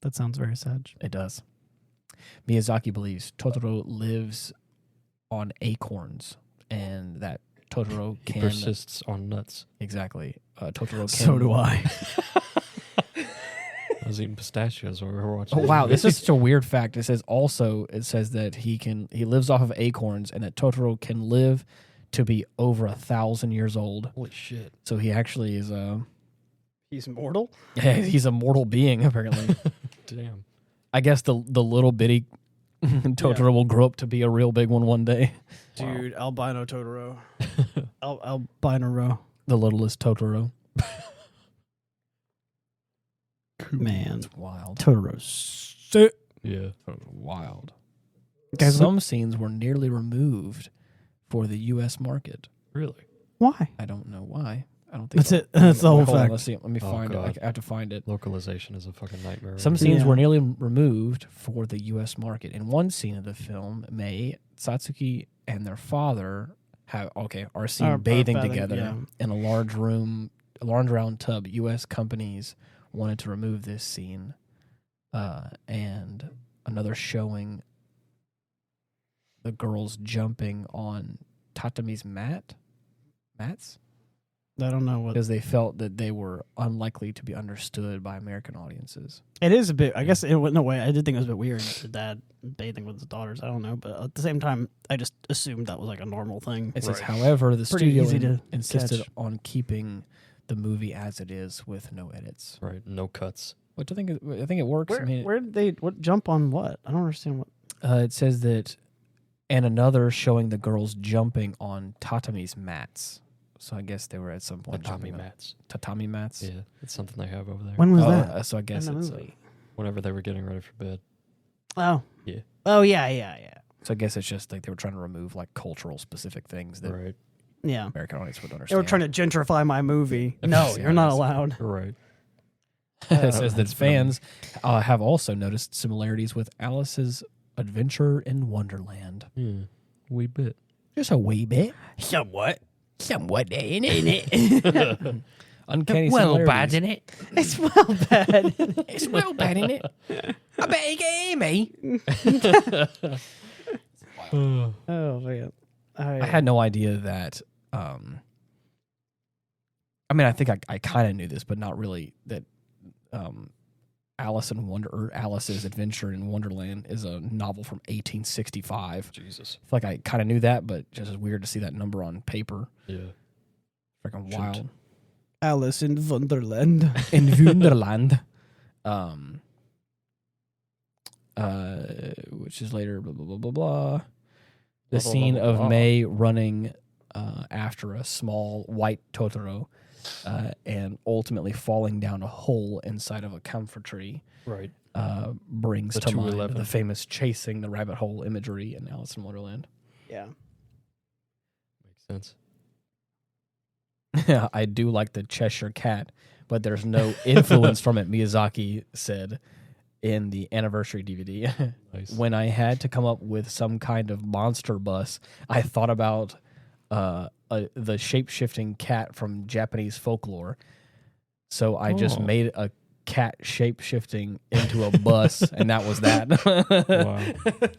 Speaker 2: That sounds very sad.
Speaker 1: It does. Miyazaki believes Totoro lives on acorns and that Totoro
Speaker 3: He
Speaker 1: can...
Speaker 3: persists on nuts.
Speaker 1: Exactly. Totoro can...
Speaker 2: So do I.
Speaker 3: I was eating pistachios while we were watching.
Speaker 1: Oh, wow. This is such a weird fact. It says that he lives off of acorns and that Totoro can live to be over 1,000 years old.
Speaker 3: Holy shit.
Speaker 1: So he actually is
Speaker 2: He's mortal?
Speaker 1: he's a mortal being, apparently.
Speaker 3: Damn.
Speaker 1: I guess the little bitty Totoro will grow up to be a real big one day.
Speaker 2: Dude, albino Totoro. Albino row.
Speaker 1: The littlest Totoro.
Speaker 2: Man.
Speaker 1: It's wild.
Speaker 2: Totoro's sick.
Speaker 3: Yeah.
Speaker 1: Wild.
Speaker 2: Guys,
Speaker 1: Some scenes were nearly removed for the U.S. market.
Speaker 3: Really?
Speaker 2: why?
Speaker 1: I don't know why. I don't think
Speaker 2: That's it. That's the whole
Speaker 1: Hold on,
Speaker 2: fact.
Speaker 1: let's see. Let me
Speaker 3: Oh,
Speaker 1: find
Speaker 3: God.
Speaker 1: it. I have to find it.
Speaker 3: Localization is a fucking nightmare.
Speaker 1: Some
Speaker 3: right?
Speaker 1: scenes
Speaker 2: Yeah.
Speaker 1: were nearly removed for the U.S. market. In one scene of the film, Mei, Satsuki, and their father are seen
Speaker 2: Are
Speaker 1: bathing
Speaker 2: bathing,
Speaker 1: together
Speaker 2: yeah.
Speaker 1: in a large round tub. U.S. companies wanted to remove this scene, and another showing the girls jumping on tatami's mats
Speaker 2: I don't know what.
Speaker 1: because they felt that they were unlikely to be understood by American audiences.
Speaker 2: It is a bit. I guess in a way, I did think it was a bit weird. The dad bathing with his daughters. I don't know, but at the same time, I just assumed that was like a normal thing.
Speaker 1: It says,
Speaker 3: Right.
Speaker 1: however, the
Speaker 2: Pretty
Speaker 1: studio
Speaker 2: easy to
Speaker 1: insisted
Speaker 2: catch.
Speaker 1: on keeping the movie as it is with no edits.
Speaker 3: Right. No cuts.
Speaker 1: Which I think it works. I mean,
Speaker 2: Where did they jump on what? I don't understand what.
Speaker 1: it says that, and another showing the girls jumping on tatami's mats. So I guess they were at some point
Speaker 3: Tatami
Speaker 1: jumping on
Speaker 3: mats.
Speaker 1: tatami mats.
Speaker 3: Yeah. It's something they have over there.
Speaker 2: When was that?
Speaker 1: So I guess
Speaker 2: in the
Speaker 1: it's
Speaker 2: movie?
Speaker 3: Whenever they were getting ready for bed.
Speaker 2: Oh.
Speaker 3: Yeah.
Speaker 2: Oh yeah.
Speaker 1: so I guess it's just like they were trying to remove like cultural specific things that
Speaker 3: Right.
Speaker 2: Yeah.
Speaker 1: American audience would
Speaker 2: They
Speaker 1: understand.
Speaker 2: were trying to gentrify my movie.
Speaker 1: Yeah,
Speaker 2: No,
Speaker 1: yeah,
Speaker 2: you're not
Speaker 1: it is.
Speaker 2: allowed.
Speaker 3: Right.
Speaker 1: It says that fans have also noticed similarities with Alice's Adventure in Wonderland.
Speaker 3: Yeah. Wee bit.
Speaker 1: Just a wee bit.
Speaker 2: Somewhat.
Speaker 1: In it. Uncanny similarities.
Speaker 2: in it. It's well bad.
Speaker 1: It's well bad, in it? I bet you can hear me.
Speaker 2: Oh man.
Speaker 1: I had no idea that. I mean, I think I kind of knew this, but not really. That Alice's Adventure in Wonderland is a novel from 1865.
Speaker 3: Jesus.
Speaker 1: I feel like I kind of knew that, but just as weird to see that number on paper.
Speaker 3: Yeah.
Speaker 1: Freaking wild.
Speaker 2: Alice in Wonderland.
Speaker 1: In Wonderland. Which is later, blah, blah, blah, blah, blah. The scene of May running after a small white Totoro and ultimately falling down a hole inside of a camphor tree brings to mind the famous chasing the rabbit hole imagery in Alice in Wonderland.
Speaker 2: Yeah.
Speaker 3: Makes sense.
Speaker 1: Yeah, I do like the Cheshire Cat, but there's no influence from it, Miyazaki said in the anniversary DVD.
Speaker 3: Nice.
Speaker 1: When I had to come up with some kind of monster bus, I thought about the shape-shifting cat from Japanese folklore. So I just made a cat shape-shifting into a bus, and that was that.
Speaker 3: Wow.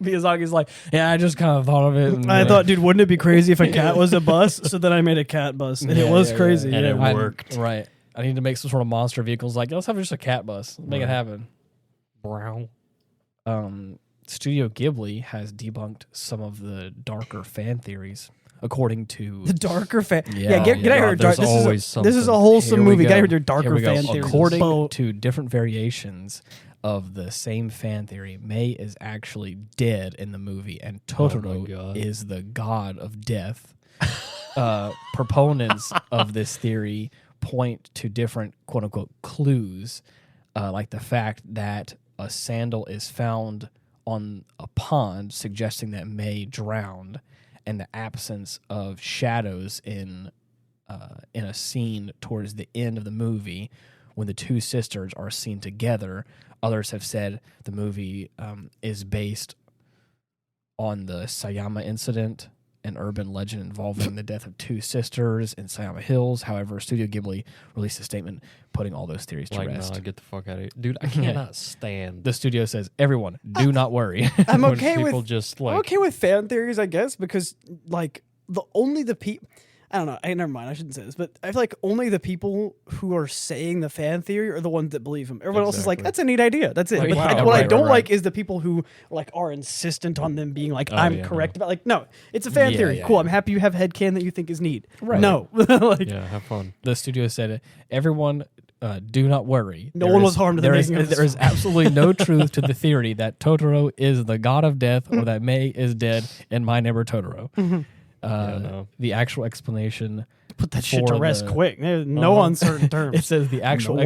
Speaker 1: Miyazaki's like, yeah, I just kind of thought of it. And,
Speaker 2: I thought, dude, wouldn't it be crazy if a cat was a bus? So then I made a cat bus, and it was crazy.
Speaker 3: And it worked.
Speaker 1: Right. I need to make some sort of monster vehicles. Like, let's have just a cat bus. Make it happen.
Speaker 3: Brown.
Speaker 1: Studio Ghibli has debunked some of the darker fan theories, according to
Speaker 2: The darker fan.
Speaker 1: Yeah,
Speaker 2: get out here.
Speaker 3: there's
Speaker 2: This
Speaker 3: always
Speaker 2: is a wholesome
Speaker 1: Here we
Speaker 2: movie.
Speaker 1: go.
Speaker 2: Get out here, your darker
Speaker 1: Here we go.
Speaker 2: fan theories.
Speaker 1: According to different variations of the same fan theory, May is actually dead in the movie, and Totoro is the god of death. Proponents of this theory point to different quote-unquote clues, like the fact that a sandal is found on a pond, suggesting that May drowned, and the absence of shadows in a scene towards the end of the movie when the two sisters are seen together. Others have said the movie is based on the Sayama incident, an urban legend involving the death of two sisters in Sayama Hills. However, Studio Ghibli released a statement putting all those theories to rest.
Speaker 3: Nah, get the fuck out of here. Dude, I cannot stand
Speaker 1: The studio says, everyone, do not worry.
Speaker 2: I'm
Speaker 3: when
Speaker 2: okay
Speaker 3: people
Speaker 2: with
Speaker 3: just like
Speaker 2: I'm okay with fan theories, I guess, because like the people. I don't know. Never mind. I shouldn't say this, but I feel like only the people who are saying the fan theory are the ones that believe him. Everyone else is like, "That's a neat idea. That's it."
Speaker 1: Like,
Speaker 2: But what I don't like is the people who like are insistent on them being like, "I'm correct about." Like, no, it's a fan theory. Cool. I'm happy you have headcanon that you think is neat.
Speaker 1: Right.
Speaker 2: No, like,
Speaker 3: have fun.
Speaker 1: The studio said, everyone, do not worry.
Speaker 2: No one was harmed in the making of this
Speaker 1: There is absolutely no truth to the theory that Totoro is the god of death or that May is dead in My Neighbor Totoro. The actual explanation...
Speaker 2: Put that shit to rest quick. No uncertain terms.
Speaker 1: It says the actual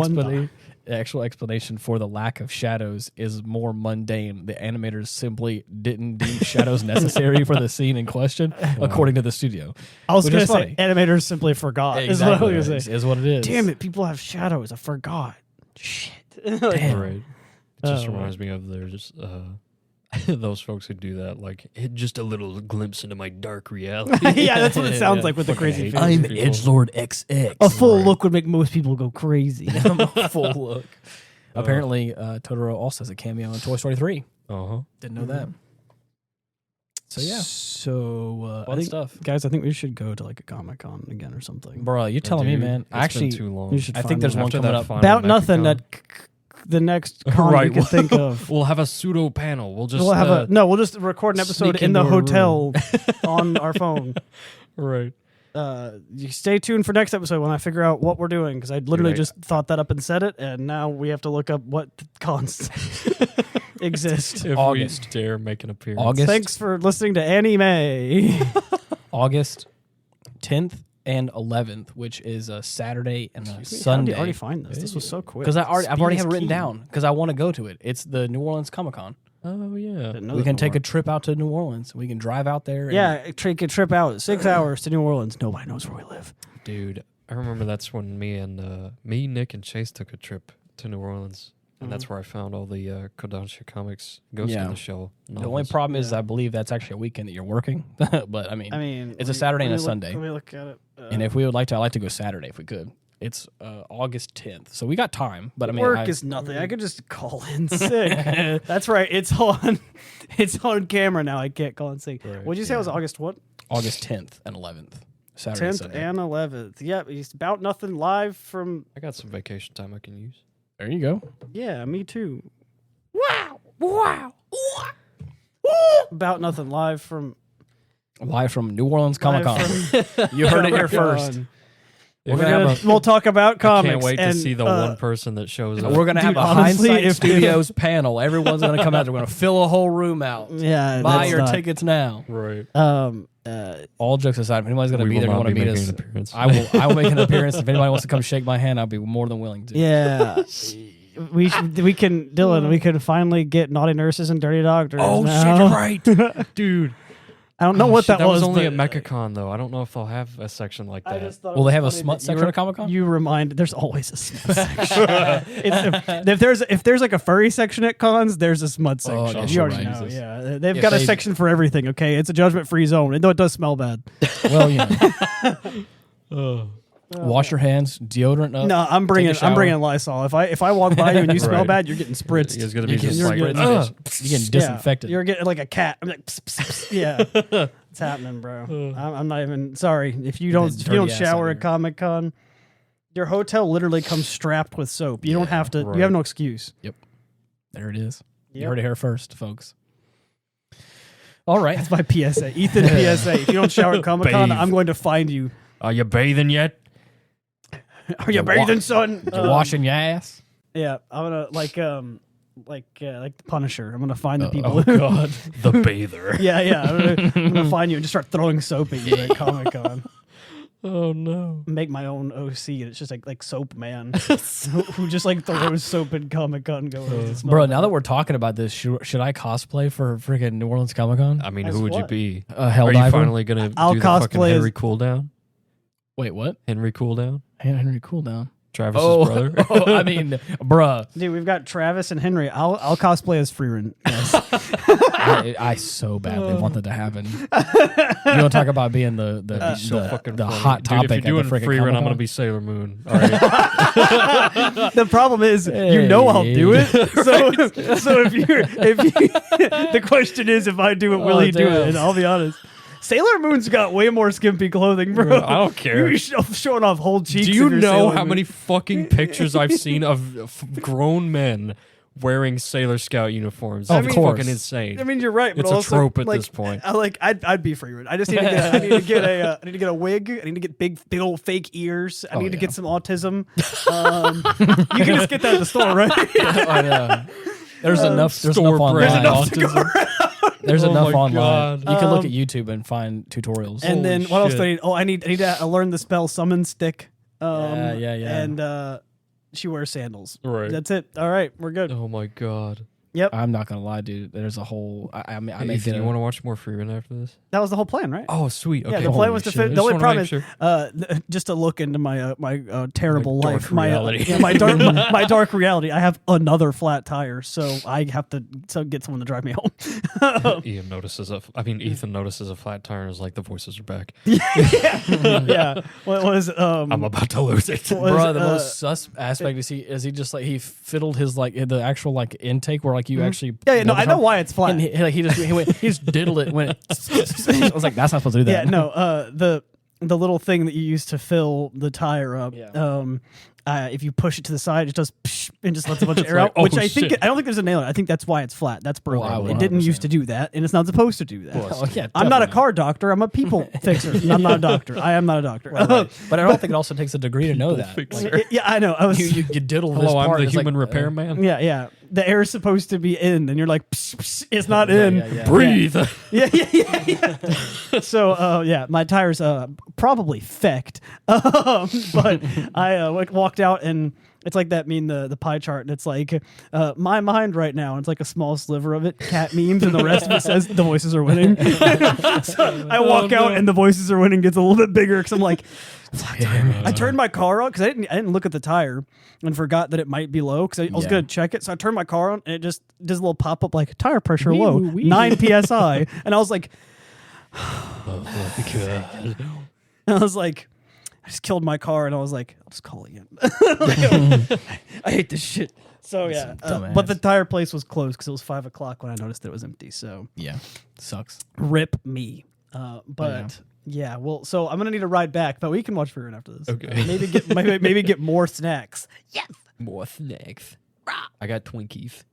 Speaker 1: explanation for the lack of shadows is more mundane. The animators simply didn't deem shadows necessary for the scene in question, according to the studio.
Speaker 2: I was going to say, animators simply forgot.
Speaker 1: Exactly.
Speaker 2: Is what I was going to say.
Speaker 1: Is what it is.
Speaker 2: Damn it, people have shadows. I forgot. Shit.
Speaker 1: Damn.
Speaker 3: Right. It just reminds me of there's those folks who do that, like just a little glimpse into my dark reality.
Speaker 2: Yeah, that's what it sounds like with the crazy face.
Speaker 1: I'm Edgelord XX.
Speaker 2: A full look would make most people go crazy.
Speaker 1: A full look. Apparently, Totoro also has a cameo in Toy Story 3. Didn't know that. So yeah.
Speaker 2: So
Speaker 1: fun stuff,
Speaker 2: guys. I think we should go to like a Comic-Con again or something.
Speaker 1: Bro, you're telling me, man.
Speaker 3: Actually, too long.
Speaker 2: I
Speaker 1: think there's one coming up.
Speaker 2: About nothing. The next con you can think of.
Speaker 3: We'll have a pseudo panel. We'll just
Speaker 2: we'll just record an episode in the hotel on our phone.
Speaker 3: Right.
Speaker 2: You stay tuned for next episode when I figure out what we're doing, because I literally just thought that up and said it, and now we have to look up what cons exist.
Speaker 3: If
Speaker 1: August.
Speaker 3: we dare make an appearance.
Speaker 1: August.
Speaker 2: Thanks for listening to Anime.
Speaker 1: August 10th and 11th, which is a Saturday and a Sunday.
Speaker 2: How did you already find this? This was so quick.
Speaker 1: Because I've already have it written down because I want to go to it. It's the New Orleans Comic Con.
Speaker 3: Oh yeah.
Speaker 1: We can take a trip out to New Orleans. We can drive out there.
Speaker 2: Take a trip out 6 hours to New Orleans. Nobody knows where we live.
Speaker 3: Dude, I remember that's when me, Nick, and Chase took a trip to New Orleans. And that's where I found all the Kodansha Comics Ghost in the Shell novels.
Speaker 1: The only problem is I believe that's actually a weekend that you're working. But I mean it's a Saturday and a Sunday.
Speaker 2: Let me look at it.
Speaker 1: And if we would like to, I'd like to go Saturday if we could. It's August 10th. So we got time. But I mean,
Speaker 2: work is nothing. I could just call in sick. That's right. It's on camera now. I can't call in sick. Right, what'd you say it was August what?
Speaker 1: August 10th and 11th. Saturday,
Speaker 2: 10th
Speaker 1: Sunday.
Speaker 2: and 11th. Yep, it's About Nothing live from.
Speaker 3: I got some vacation time I can use.
Speaker 1: There you go.
Speaker 2: Yeah, me too. Wow. About Nothing live from.
Speaker 1: Live from New Orleans Comic Con.
Speaker 2: Live
Speaker 1: You heard it here
Speaker 2: Comic-Con.
Speaker 1: first.
Speaker 2: We'll talk about comics.
Speaker 3: I can't wait to
Speaker 2: and,
Speaker 3: see the one person that shows up.
Speaker 1: We're going to have
Speaker 2: Dude,
Speaker 1: a
Speaker 2: honestly,
Speaker 1: Hindsight
Speaker 2: if-
Speaker 1: Studios panel. Everyone's going to come out. We're going to fill a whole room out.
Speaker 2: Yeah,
Speaker 1: Buy
Speaker 2: that's
Speaker 1: your
Speaker 2: not-
Speaker 1: tickets now.
Speaker 3: Right.
Speaker 1: All jokes aside, if anybody's going to
Speaker 3: We
Speaker 1: be
Speaker 3: will
Speaker 1: there and
Speaker 3: not
Speaker 1: want to
Speaker 3: be
Speaker 1: meet
Speaker 3: making
Speaker 1: us,
Speaker 3: an appearance.
Speaker 1: I will make an appearance. If anybody wants to come shake my hand, I'll be more than willing to.
Speaker 2: Yeah. We can Dylan. We can finally get Naughty Nurses and Dirty Doctors.
Speaker 3: Oh,
Speaker 2: now.
Speaker 3: shit, you're right. Dude.
Speaker 2: I don't know what
Speaker 3: Shit,
Speaker 2: that
Speaker 3: was only
Speaker 2: but
Speaker 3: at MechaCon, though. I don't know if they'll have a section like that.
Speaker 2: I just thought it
Speaker 1: Will they
Speaker 2: was
Speaker 1: have a
Speaker 2: funny
Speaker 1: smut
Speaker 2: that
Speaker 1: section at Comic-Con?
Speaker 2: You remind. There's always a smut section. if there's like a furry section at cons, there's a smut
Speaker 1: Oh,
Speaker 2: section.
Speaker 1: yes,
Speaker 2: you already
Speaker 1: right.
Speaker 2: know.
Speaker 1: Jesus.
Speaker 2: Yeah, they've
Speaker 1: If
Speaker 2: got a
Speaker 1: they-
Speaker 2: section for everything. Okay, it's a judgment-free zone. Though it does smell bad.
Speaker 1: Well, you know. Wash your hands, deodorant up.
Speaker 2: No, I'm bringing Lysol. If I walk by you and you smell
Speaker 3: Right.
Speaker 2: bad, you're getting spritzed.
Speaker 3: It's going to
Speaker 1: You
Speaker 3: be
Speaker 1: get
Speaker 3: just like,
Speaker 1: spritzed.
Speaker 3: "Ugh."
Speaker 1: You're getting
Speaker 2: Yeah,
Speaker 1: disinfected.
Speaker 2: you're getting like a cat. I'm like, pss, pss, pss. Yeah, it's happening, bro. I'm not even sorry if you don't
Speaker 1: dirty ass
Speaker 2: shower
Speaker 1: out
Speaker 2: at
Speaker 1: here.
Speaker 2: Comic Con. Your hotel literally comes strapped with soap. You don't have to.
Speaker 3: right.
Speaker 2: You have no excuse.
Speaker 1: There it is. You
Speaker 2: Yep.
Speaker 1: heard it here first, folks. All right.
Speaker 2: That's my PSA. Ethan PSA. If you don't shower at Comic Con,
Speaker 3: Bathe.
Speaker 2: I'm going to find you.
Speaker 3: Are you bathing yet?
Speaker 2: Are you bathing, son?
Speaker 1: You're washing your ass.
Speaker 2: Yeah, I'm gonna like the Punisher. I'm gonna find the people.
Speaker 1: Oh, God.
Speaker 3: The bather.
Speaker 2: yeah. I'm gonna find you and just start throwing soap at you at Comic Con.
Speaker 3: Oh, no.
Speaker 2: Make my own OC, and it's just like Soap Man, who just like throws soap in Comic Con.
Speaker 1: Bro, now that we're talking about this, should I cosplay for freaking New Orleans Comic Con?
Speaker 3: I mean,
Speaker 2: As
Speaker 3: who would you
Speaker 2: what?
Speaker 3: be?
Speaker 1: A hell
Speaker 3: Are you
Speaker 1: diver?
Speaker 3: finally going to
Speaker 2: I'll
Speaker 3: do the fucking
Speaker 2: cosplay as-
Speaker 3: Henry Cooldown?
Speaker 1: Wait, what?
Speaker 3: Henry Cooldown?
Speaker 1: Henry Cooldown.
Speaker 3: Travis's
Speaker 1: Oh,
Speaker 3: brother?
Speaker 1: I mean, bruh.
Speaker 2: Dude, we've got Travis and Henry. I'll cosplay as Freeman. Yes.
Speaker 1: I so badly want that to happen. You want to talk about being the
Speaker 3: so fucking
Speaker 1: the
Speaker 3: funny.
Speaker 1: hot
Speaker 3: Dude,
Speaker 1: topic
Speaker 3: if you're
Speaker 1: at the
Speaker 3: doing
Speaker 1: freaking
Speaker 3: free run, I'm
Speaker 1: Comic-Con?
Speaker 3: going to be Sailor Moon. All right.
Speaker 2: The problem is, you know I'll do it. So if the question is if I do it, will he do
Speaker 1: damn.
Speaker 2: it? And I'll be honest. Sailor Moon's got way more skimpy clothing, bro.
Speaker 3: I don't care.
Speaker 2: You're showing off whole cheeks.
Speaker 3: Do
Speaker 2: if
Speaker 3: you
Speaker 2: you're
Speaker 3: know
Speaker 2: Sailor
Speaker 3: how
Speaker 2: Moon.
Speaker 3: many fucking pictures I've seen of grown men wearing Sailor Scout uniforms?
Speaker 1: Of
Speaker 3: It's
Speaker 1: course.
Speaker 3: fucking insane.
Speaker 2: I mean, you're right, but
Speaker 3: It's a
Speaker 2: also,
Speaker 3: trope at
Speaker 2: like,
Speaker 3: this point.
Speaker 2: I'd be Freeman. I just need to get. I need to get a. I need to get a wig. I need to get big old fake ears. I need to get some autism. You can just get that at the store, right?
Speaker 1: I know. There's enough. There's
Speaker 3: Store
Speaker 1: enough
Speaker 3: brand
Speaker 1: online.
Speaker 3: autism.
Speaker 1: There's
Speaker 3: Oh
Speaker 1: enough
Speaker 3: my
Speaker 1: online.
Speaker 3: God.
Speaker 1: You can look at YouTube and find tutorials.
Speaker 2: And then
Speaker 3: Holy
Speaker 2: what else
Speaker 3: shit.
Speaker 2: do I need? Oh, I need to learn the spell summon stick.
Speaker 1: Yeah.
Speaker 2: And she wears sandals.
Speaker 3: Right.
Speaker 2: That's it. All right, we're good.
Speaker 3: Oh my god.
Speaker 2: Yep.
Speaker 1: I'm not gonna lie, dude. There's a whole. I mean, I may
Speaker 3: Ethan,
Speaker 1: get
Speaker 3: you
Speaker 1: a-
Speaker 3: want to watch more free run after this?
Speaker 2: That was the whole plan, right?
Speaker 3: Oh, sweet. Okay.
Speaker 2: Yeah, the plan was to fit. The only problem is
Speaker 3: Sure.
Speaker 2: just to look into my terrible
Speaker 3: Like dark
Speaker 2: life,
Speaker 3: reality.
Speaker 2: my dark my dark reality. I have another flat tire, so I have to get someone to drive me home.
Speaker 3: Ethan notices a flat tire and is like, the voices are back.
Speaker 2: Yeah. What was
Speaker 3: I'm about to lose it.
Speaker 2: what was,
Speaker 1: Bro, the most sus aspect is he just like he fiddled his like the actual like intake where like you actually
Speaker 2: yeah, no, I know why it's flat.
Speaker 1: and he just diddled it when it, I was like, that's not supposed to do
Speaker 2: Yeah,
Speaker 1: that.
Speaker 2: no. The little thing that you use to fill the tire up.
Speaker 1: Yeah.
Speaker 2: If you push it to the side, it does psh, and just lets a bunch of air
Speaker 3: like,
Speaker 2: out.
Speaker 3: oh,
Speaker 2: Which I think
Speaker 3: shit.
Speaker 2: I don't think there's a nail in it. I think that's why it's flat. That's broken.
Speaker 1: I would
Speaker 2: It didn't
Speaker 1: 100%.
Speaker 2: used to do that, and it's not supposed to do that.
Speaker 1: Oh, yeah,
Speaker 2: I'm not a
Speaker 1: definitely.
Speaker 2: car doctor. I'm a people fixer. And I'm not a doctor. I am not a doctor.
Speaker 1: Right. But I don't think it also takes a degree to know that.
Speaker 3: fixer.
Speaker 1: Like,
Speaker 2: Yeah, I know. I was.
Speaker 1: you diddle this
Speaker 3: Hello, I'm
Speaker 1: part.
Speaker 3: the
Speaker 1: it's like,
Speaker 3: human repairman.
Speaker 2: Yeah. The air is supposed to be in, and you're like, psh, psh, it's not in.
Speaker 1: yeah.
Speaker 3: Breathe.
Speaker 2: Yeah. So, my tires probably fecked. But I walked out, and it's like that meme, the pie chart, and it's like my mind right now. And it's like a small sliver of it, cat memes, and the rest of it says the voices are winning. So I walk out, and the voices are winning gets a little bit bigger because I'm like, I turned my car on because I didn't look at the tire and forgot that it might be low because I was
Speaker 1: Yeah.
Speaker 2: going to check it. So I turned my car on and it just does a little pop up like tire pressure
Speaker 1: Wee,
Speaker 2: low,
Speaker 1: wee, wee.
Speaker 2: 9 psi, and I was like, I just killed my car, and I was like, I'll just call again. I hate this shit. So yeah,
Speaker 1: Dumbass.
Speaker 2: but the tire place was closed because it was 5 o'clock when I noticed that it was empty. So
Speaker 1: Yeah, sucks.
Speaker 2: rip me. But yeah, well, so I'm gonna need a ride back, but we can watch Figure after this.
Speaker 3: Okay.
Speaker 2: Maybe get more snacks. Yes.
Speaker 3: More snacks. I got Twinkies.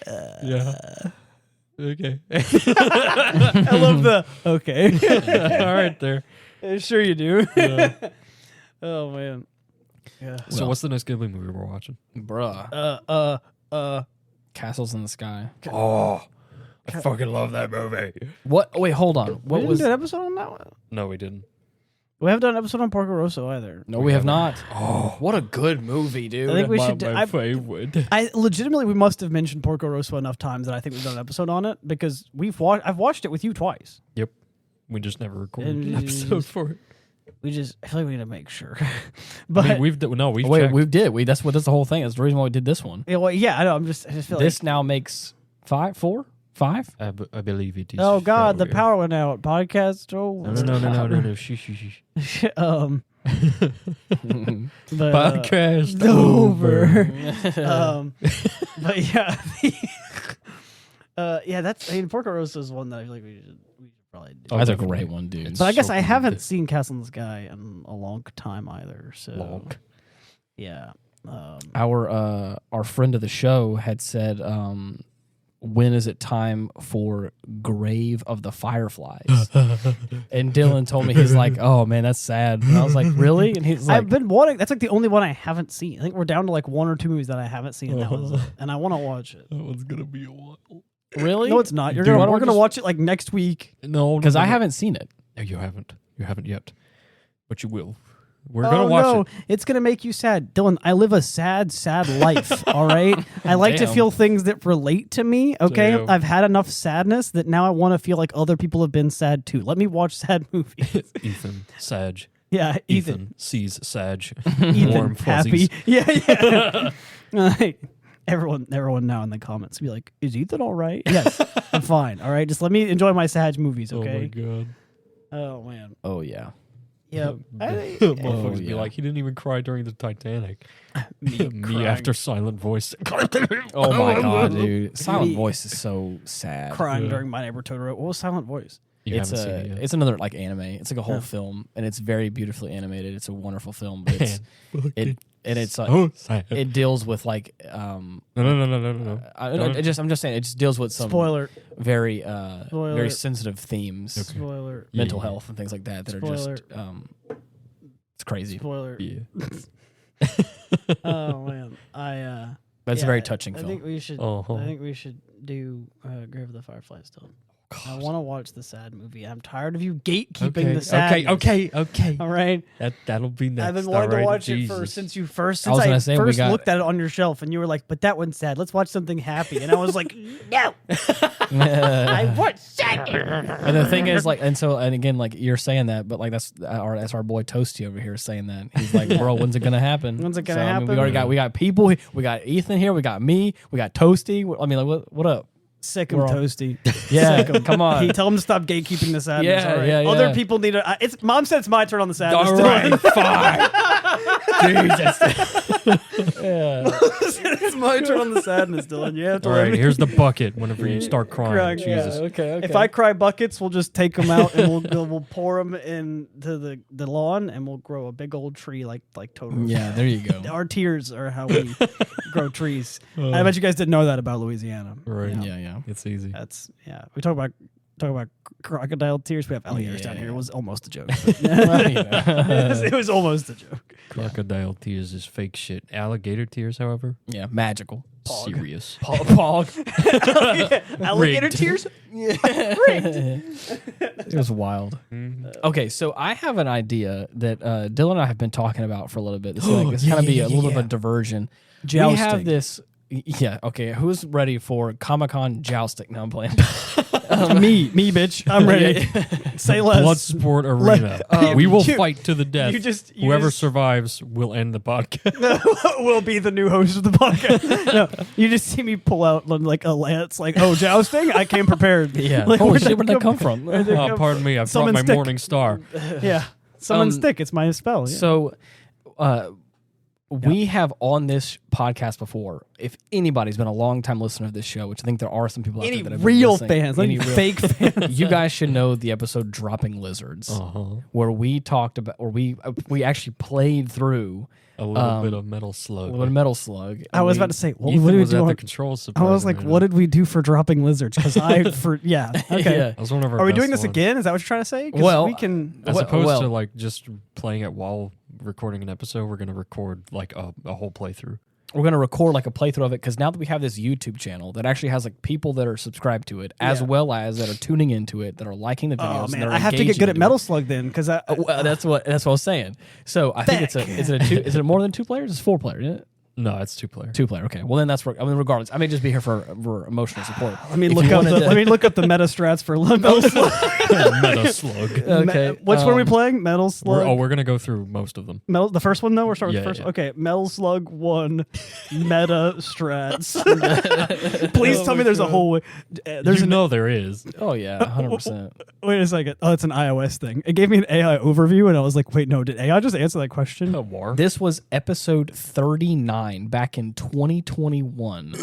Speaker 3: Yeah. Okay.
Speaker 2: I love the okay.
Speaker 3: All right, there.
Speaker 2: Sure you do.
Speaker 3: Yeah.
Speaker 2: Oh man. Yeah.
Speaker 3: So what's the next Ghibli movie we're watching?
Speaker 1: Bruh. Castles in the Sky.
Speaker 3: Oh, I fucking love that movie.
Speaker 1: What? Wait, hold on. What
Speaker 2: we didn't
Speaker 1: was?
Speaker 2: do an episode on that one?
Speaker 3: No, we didn't.
Speaker 2: We haven't done an episode on Porco Rosso either.
Speaker 1: No, we have not. Oh, what a good movie, dude.
Speaker 2: I think we should.
Speaker 3: My favorite.
Speaker 2: I legitimately, we must have mentioned Porco Rosso enough times that I think we've done an episode on it because I've watched it with you twice.
Speaker 3: Yep. We just never recorded
Speaker 2: And
Speaker 3: an episode for it.
Speaker 2: I feel like we need to make sure. But
Speaker 3: I mean, we've checked.
Speaker 1: we did. That's what. That's the whole thing. That's the reason why we did this one.
Speaker 2: yeah, well, yeah, I know. I just feel
Speaker 1: This now makes 5.
Speaker 3: I believe it is.
Speaker 2: Oh God, the
Speaker 3: failure.
Speaker 2: power went out. Podcast over.
Speaker 3: No. Shh.
Speaker 2: But,
Speaker 3: Podcast
Speaker 2: over. But yeah, yeah. That's. I mean, Porco Rosso is one that I feel like we should probably do.
Speaker 1: That's a
Speaker 3: definitely.
Speaker 1: great one, dude.
Speaker 3: It's
Speaker 2: But I guess
Speaker 3: so
Speaker 2: I haven't
Speaker 3: good.
Speaker 2: seen Castle in the Sky in a long time either. So
Speaker 3: Long.
Speaker 2: yeah.
Speaker 1: Our friend of the show had said, when is it time for Grave of the Fireflies? And Dylan told me, he's like, oh man, that's sad. And I was like, really? And he's like,
Speaker 2: I've been wanting. That's like the only one I haven't seen. I think we're down to like 1 or 2 movies that I haven't seen. And that was it. And I want to watch it.
Speaker 3: That one's gonna be a while.
Speaker 1: really?
Speaker 2: No, it's not.
Speaker 3: Dude,
Speaker 2: We're
Speaker 3: why don't
Speaker 2: gonna
Speaker 3: we
Speaker 2: watch it like next week.
Speaker 3: No,
Speaker 1: Because I haven't seen it.
Speaker 3: No, you haven't. You haven't yet. But you will. We're
Speaker 2: Oh,
Speaker 3: gonna watch
Speaker 2: no,
Speaker 3: it.
Speaker 2: it's gonna make you sad, Dylan. I live a sad life. All right, I like to
Speaker 1: Damn.
Speaker 2: feel things that relate to me. Okay,
Speaker 3: Damn.
Speaker 2: I've had enough sadness that now I want to feel like other people have been sad too. Let me watch sad movies.
Speaker 3: Ethan, Sag.
Speaker 2: Yeah, Ethan
Speaker 3: sees Sag.
Speaker 2: Ethan,
Speaker 3: Warm fuzzies.
Speaker 2: happy. Yeah. Like, everyone now in the comments be like, "Is Ethan all right?" Yes, I'm fine. All right, just let me enjoy my sad movies. Okay.
Speaker 3: Oh my god.
Speaker 2: Oh man.
Speaker 1: Oh, yeah.
Speaker 2: Yep.
Speaker 3: Motherfuckers be
Speaker 1: yeah.
Speaker 3: like, he didn't even cry during the Titanic. Me
Speaker 2: crying.
Speaker 3: after Silent Voice.
Speaker 1: Oh my god, dude. Silent Voice is so sad.
Speaker 2: Crying
Speaker 3: Yeah.
Speaker 2: during My Neighbor Totoro. What was Silent Voice?
Speaker 3: You
Speaker 1: It's
Speaker 3: haven't seen it yet.
Speaker 1: it's another like anime. It's like a whole
Speaker 2: Yeah.
Speaker 1: film, and it's very beautifully animated. It's a wonderful film, but it's it's like
Speaker 3: Oh, sad.
Speaker 1: it deals with like
Speaker 3: No.
Speaker 1: I'm just saying it just deals with some
Speaker 2: Spoiler.
Speaker 1: very
Speaker 2: Spoiler.
Speaker 1: very sensitive themes,
Speaker 3: Okay.
Speaker 2: Spoiler.
Speaker 1: mental
Speaker 3: Yeah.
Speaker 1: health and things like that
Speaker 2: Spoiler.
Speaker 1: are just it's crazy.
Speaker 2: Spoiler.
Speaker 3: Yeah.
Speaker 2: Oh man,
Speaker 1: But it's a very touching
Speaker 2: I
Speaker 1: film.
Speaker 2: think we should.
Speaker 3: Uh-huh.
Speaker 2: I think we should do Grave of the Fireflies still. I want to watch the sad movie. I'm tired of you gatekeeping the sad.
Speaker 3: Okay.
Speaker 2: All right.
Speaker 3: That'll be next.
Speaker 2: I've been wanting to
Speaker 3: alright,
Speaker 2: watch it
Speaker 3: Jesus.
Speaker 2: since
Speaker 1: I was
Speaker 2: I
Speaker 1: gonna say, we
Speaker 2: first
Speaker 1: got-
Speaker 2: looked at it on your shelf, and you were like, "But that one's sad. Let's watch something happy." And I was like, "No, I want sad."
Speaker 1: And the thing is, like, and again, like you're saying that, but like that's our boy Toasty over here saying that. He's like, bro, when's it gonna happen?
Speaker 2: When's it gonna
Speaker 1: I mean,
Speaker 2: happen?
Speaker 1: we got people. We got Ethan here. We got me. We got Toasty. I mean, like, what up?
Speaker 2: Sick him,
Speaker 1: We're all-
Speaker 2: Toasty.
Speaker 1: Yeah,
Speaker 2: Sick him.
Speaker 1: come on.
Speaker 2: He tell him to stop gatekeeping the sadness.
Speaker 1: Yeah,
Speaker 2: all right?
Speaker 1: yeah.
Speaker 2: Other people need to. It's Mom said it's my turn on the sadness.
Speaker 1: All right, fine. Jesus. Yeah.
Speaker 2: It's my turn on the sadness, Dylan. You have to
Speaker 3: All
Speaker 2: let
Speaker 3: right,
Speaker 2: me.
Speaker 3: here's the bucket whenever you start crying.
Speaker 2: Crying,
Speaker 3: Jesus.
Speaker 1: Okay.
Speaker 2: If I cry buckets, we'll just take them out and we'll pour them into the lawn and we'll grow a big old tree like Totoro.
Speaker 1: Yeah, there you go.
Speaker 2: Our tears are how we grow trees. I bet you guys didn't know that about Louisiana.
Speaker 3: Right.
Speaker 1: Yeah.
Speaker 3: It's easy.
Speaker 2: That's We talk about crocodile tears. We have alligators down here. It was almost a joke.
Speaker 1: Well, you know.
Speaker 2: It was almost a joke.
Speaker 3: Crocodile tears is fake shit. Alligator tears, however,
Speaker 1: Yeah, magical.
Speaker 3: serious.
Speaker 1: Pog.
Speaker 2: Alligator
Speaker 3: Rigged.
Speaker 2: tears?
Speaker 1: It was wild. Okay, so I have an idea that Dylan and I have been talking about for a little bit. This is kind of be a little bit of a diversion. We have
Speaker 2: Jousting.
Speaker 1: this. Yeah. Okay. Who's ready for Comic-Con jousting? No, I'm playing.
Speaker 2: Me, bitch. I'm ready. Say less.
Speaker 3: Bloodsport arena. we will fight to the death.
Speaker 2: you
Speaker 3: Whoever
Speaker 2: just-
Speaker 3: survives will end the podcast.
Speaker 2: will be the new host of the podcast. No, you just see me pull out like a lance, like, oh, jousting? I came prepared.
Speaker 1: Yeah.
Speaker 2: Like,
Speaker 1: Holy
Speaker 2: where'd
Speaker 1: shit!
Speaker 2: that
Speaker 1: Where'd that come
Speaker 2: come-
Speaker 1: from?
Speaker 3: Oh, pardon me. I brought
Speaker 2: Summon
Speaker 3: my
Speaker 2: stick.
Speaker 3: morning star.
Speaker 2: Yeah. Summon
Speaker 1: Um,
Speaker 2: stick. It's my spell. Yeah.
Speaker 1: So, We have on this podcast before, if anybody's been a long time listener of this show, which I think there are some people out there that have
Speaker 2: real
Speaker 1: been
Speaker 2: fans,
Speaker 1: any
Speaker 2: like fake fans.
Speaker 1: You guys should know the episode Dropping Lizards, where we talked about, or we actually played through
Speaker 3: a little bit of Metal Slug.
Speaker 1: A little bit of Metal Slug.
Speaker 2: I was about to say, what
Speaker 3: Ethan
Speaker 2: did we
Speaker 3: was
Speaker 2: do?
Speaker 3: at
Speaker 2: On,
Speaker 3: the controls
Speaker 2: I was like, what did we do for Dropping Lizards? Because okay.
Speaker 1: Yeah.
Speaker 3: That was one of our
Speaker 2: Are we
Speaker 3: best
Speaker 2: doing this
Speaker 3: ones.
Speaker 2: again? Is that what you're trying to say?
Speaker 1: Well,
Speaker 2: we can.
Speaker 3: As opposed to like just playing it while recording an episode, we're going to record like a whole playthrough.
Speaker 1: We're going to record like a playthrough of it because now that we have this YouTube channel that actually has like people that are subscribed to it, as well as that are tuning into it, that are liking the videos.
Speaker 2: Oh man,
Speaker 1: and
Speaker 2: I have to get good at Metal Slug then because
Speaker 1: well, that's what I was saying. So I think is it a more than 2 players? It's 4 players, isn't it?
Speaker 3: No, it's 2 player.
Speaker 1: 2 player. Okay. Well, then regardless, I may just be here for emotional support.
Speaker 2: Let me look up the meta strats for Metal Slug.
Speaker 3: Meta Slug.
Speaker 1: Okay.
Speaker 2: Which one are we playing? Metal Slug.
Speaker 3: We're gonna go through most of them.
Speaker 2: The first one though. We're starting with the first.
Speaker 3: Yeah.
Speaker 2: Okay, Metal Slug 1, meta strats. Please tell me there's a whole way.
Speaker 3: There is.
Speaker 1: Oh yeah, 100%.
Speaker 2: Wait a second. Oh, it's an iOS thing. It gave me an AI overview, and I was like, wait, no, did AI just answer that question?
Speaker 1: This was episode 39 back in 2021.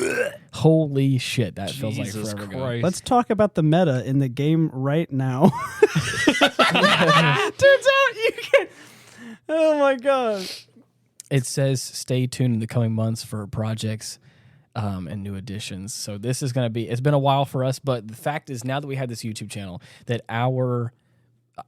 Speaker 1: Holy shit, that feels like forever ago.
Speaker 2: Let's talk about the meta in the game right now. Turns out you can. Oh my god.
Speaker 1: It says stay tuned in the coming months for projects and new additions. So this is going to be, it's been a while for us, but the fact is now that we have this YouTube channel that our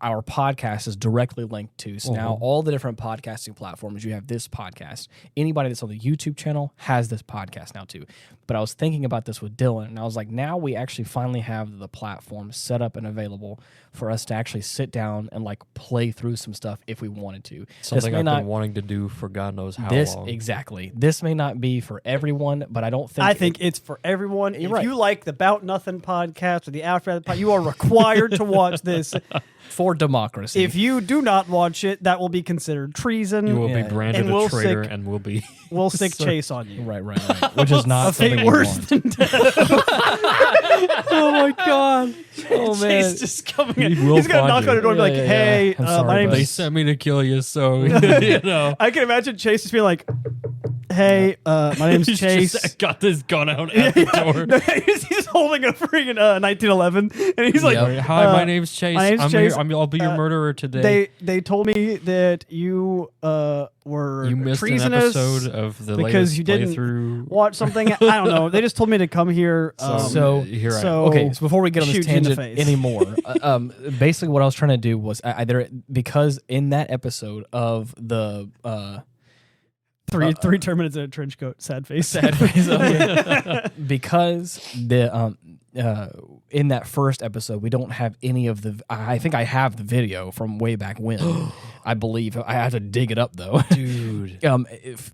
Speaker 1: podcast is directly linked to. So now all the different podcasting platforms, you have this podcast. Anybody that's on the YouTube channel has this podcast now too. But I was thinking about this with Dylan, and I was like, now we actually finally have the platform set up and available for us to actually sit down and like play through some stuff if we wanted to.
Speaker 3: Something I've been wanting to do for God knows how long.
Speaker 1: Exactly. This may not be for everyone, but I don't think...
Speaker 2: I think it's for everyone. If
Speaker 1: right.
Speaker 2: you like the About Nothing podcast or the After That podcast, you are required to watch this.
Speaker 1: For democracy.
Speaker 2: If you do not watch it, that will be considered treason.
Speaker 3: You will be branded
Speaker 2: and
Speaker 3: a traitor and will be...
Speaker 2: We'll sick chase on you.
Speaker 1: Right. Which is not something
Speaker 2: worse than death.
Speaker 1: Oh my god. Oh man.
Speaker 2: Chase just coming in. He's going to knock on the door and be like, hey, my name's...
Speaker 3: They sent me to kill you, so, you know.
Speaker 2: I can imagine Chase just being like, hey, my name's Chase.
Speaker 3: Just got this gun out at the door.
Speaker 2: No, he's holding a freaking 1911, and he's like,
Speaker 3: hi, my name's Chase. I'm
Speaker 2: Chase.
Speaker 3: here. I'll be your murderer today.
Speaker 2: They told me that you were
Speaker 3: you missed
Speaker 2: treasonous
Speaker 3: an episode of the
Speaker 2: because you didn't
Speaker 3: playthrough.
Speaker 2: Watch something. I don't know. They just told me to come here.
Speaker 1: So before we get on this tangent anymore, basically what I was trying to do was because in that episode of the
Speaker 2: three terminates in a trench coat, sad face,
Speaker 1: because the in that first episode we don't have any of the. I think I have the video from way back when. I believe I have to dig it up though,
Speaker 3: dude.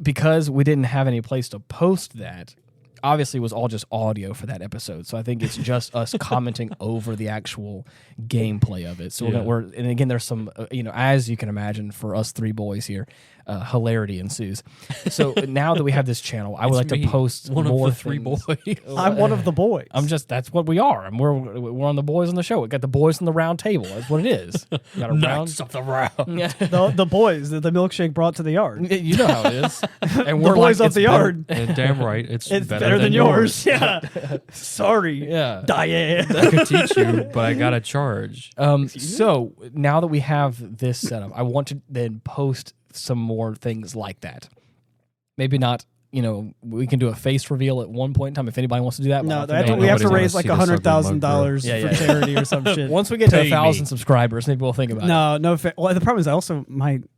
Speaker 1: Because we didn't have any place to post that. Obviously, it was all just audio for that episode, so I think it's just us commenting over the actual gameplay of it. So and again, there's some, as you can imagine, for us 3 boys here, hilarity ensues. So now that we have this channel, I would like to post
Speaker 3: one
Speaker 1: more
Speaker 3: of the 3 boys.
Speaker 2: I'm one of the boys.
Speaker 1: That's what we are. And we're on the boys on the show. We got the boys on the round table. That's what it is. Got a
Speaker 3: Knights of the round.
Speaker 2: the boys that the milkshake brought to the yard.
Speaker 1: You know how it is. And we're
Speaker 2: the boys of the yard.
Speaker 3: And damn right, it's
Speaker 2: better than yours. Yeah. Sorry.
Speaker 1: Yeah.
Speaker 2: Diane.
Speaker 3: I could teach you, but I gotta charge.
Speaker 1: So now that we have this set up, I want to then post some more things like that. Maybe not, we can do a face reveal at one point in time if anybody wants to do that.
Speaker 2: No, we have to raise like $100,000 for charity or some shit.
Speaker 1: Once we get to 1,000 subscribers, maybe we'll think about it.
Speaker 2: No. Well, the problem is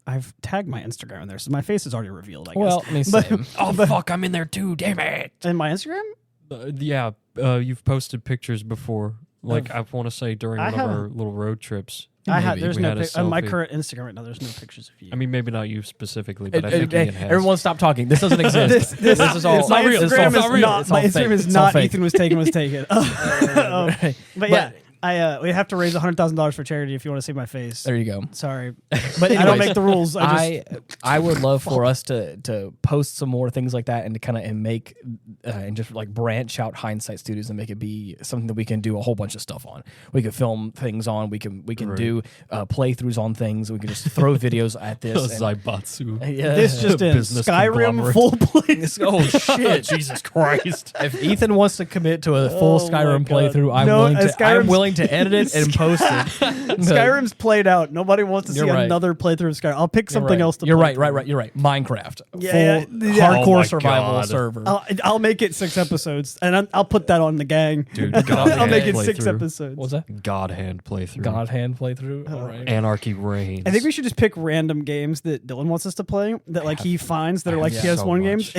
Speaker 2: I've tagged my Instagram in there, so my face is already revealed, I guess.
Speaker 1: Well, I mean, same.
Speaker 3: Fuck, I'm in there too, damn it.
Speaker 2: And my Instagram?
Speaker 3: You've posted pictures before. Like, I want to say during one of our little road trips.
Speaker 2: There's no on my current Instagram right now. There's no pictures of you.
Speaker 3: I mean, maybe not you specifically, but I think Ian has.
Speaker 1: Everyone, stop talking. This doesn't exist. This is all.
Speaker 2: My Instagram is not. My Instagram is not. Ethan was taken. But yeah, We have to raise $100,000 for charity if you want to see my face.
Speaker 1: There you go.
Speaker 2: Sorry, but I don't make the rules.
Speaker 1: I would love for us to post some more things like that and to kind of make and just like branch out Hindsight Studios and make it be something that we can do a whole bunch of stuff on. We can film things on. We can do playthroughs on things. We can just throw videos at this.
Speaker 3: Zaibatsu.
Speaker 2: This just in Skyrim full play.
Speaker 1: Oh shit!
Speaker 3: Jesus Christ!
Speaker 1: If Ethan wants to commit to a full Skyrim playthrough, I'm willing to edit it and post it.
Speaker 2: Skyrim's played out. Nobody wants to see another playthrough of Skyrim. I'll pick something else to play.
Speaker 1: You're right. Minecraft.
Speaker 2: Yeah,
Speaker 1: hardcore survival server.
Speaker 2: I'll make it 6 episodes, and I'll put that on the gang.
Speaker 3: Dude,
Speaker 2: I'll make it 6 episodes.
Speaker 1: What's that?
Speaker 3: God Hand playthrough.
Speaker 1: God Hand playthrough. All right.
Speaker 3: Anarchy reigns.
Speaker 2: I think we should just pick random games that Dylan wants us to play that like he finds that are like PS1 games.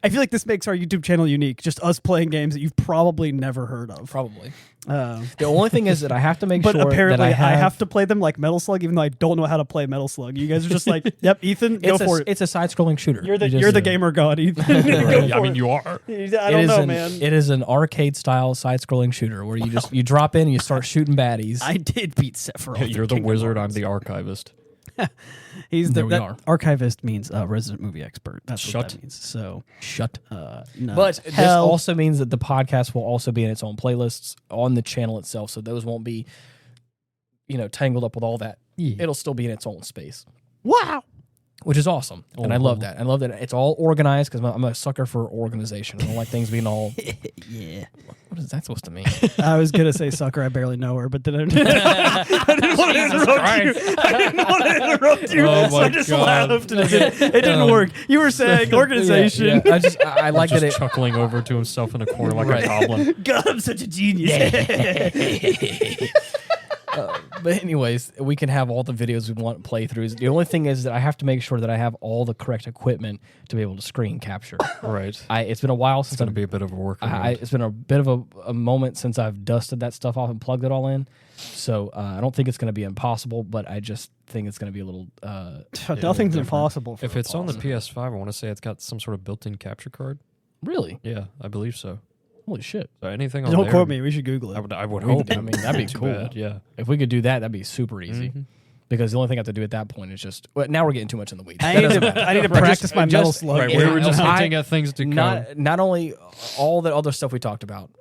Speaker 2: I feel like this makes our YouTube channel unique. Just us playing games that you've probably never heard of.
Speaker 1: Probably. The only thing is that I have to make sure
Speaker 2: apparently
Speaker 1: that I
Speaker 2: have to play them like Metal Slug, even though I don't know how to play Metal Slug. You guys are just like, yep, Ethan, go for it.
Speaker 1: It's a side-scrolling shooter.
Speaker 2: You're the gamer god, Ethan.
Speaker 3: I mean, you are.
Speaker 2: I don't know, man.
Speaker 1: It is an arcade-style side-scrolling shooter where you drop in and you start shooting baddies.
Speaker 2: I did beat Sephiroth.
Speaker 3: You're the wizard. I'm the archivist.
Speaker 2: Archivist means resident movie expert. That's what that means. So
Speaker 1: shut.
Speaker 2: No.
Speaker 1: But this also means that the podcast will also be in its own playlists on the channel itself, so those won't be, tangled up with all that. Yeah. It'll still be in its own space.
Speaker 2: Wow.
Speaker 1: Which is awesome, and I love that. I love that it's all organized because I'm a sucker for organization. I don't like things being all.
Speaker 2: Yeah.
Speaker 1: What is that supposed to mean?
Speaker 2: I was gonna say sucker. I barely know her, but then I didn't want to interrupt you. I didn't want to interrupt you, so I just laughed, and it didn't work. You were saying organization.
Speaker 1: Yeah. I like that.
Speaker 3: Just chuckling over to himself in a corner like a goblin.
Speaker 2: God, I'm such a genius.
Speaker 1: But anyways, we can have all the videos we want playthroughs. The only thing is that I have to make sure that I have all the correct equipment to be able to screen capture.
Speaker 3: Right.
Speaker 1: It's been a while since
Speaker 3: it's going to be a bit of a work.
Speaker 1: It's been a bit of a moment since I've dusted that stuff off and plugged it all in. So I don't think it's going to be impossible, but I just think it's going to be a little.
Speaker 2: Nothing's impossible.
Speaker 3: If it's on the PS5, I want to say it's got some sort of built-in capture card.
Speaker 1: Really?
Speaker 3: Yeah, I believe so.
Speaker 1: Holy shit!
Speaker 3: So anything on
Speaker 2: Don't
Speaker 3: there,
Speaker 2: quote me. We should Google it.
Speaker 3: I would hope.
Speaker 1: I mean, that'd be cool.
Speaker 3: Bad, yeah.
Speaker 1: If we could do that, that'd be super easy. Because the only thing I have to do at that point is just. Well, now we're getting too much in the weeds.
Speaker 2: I need to practice my Metal Slug.
Speaker 3: Right, we were just hinting at things to come.
Speaker 1: Not only all the other stuff we talked about,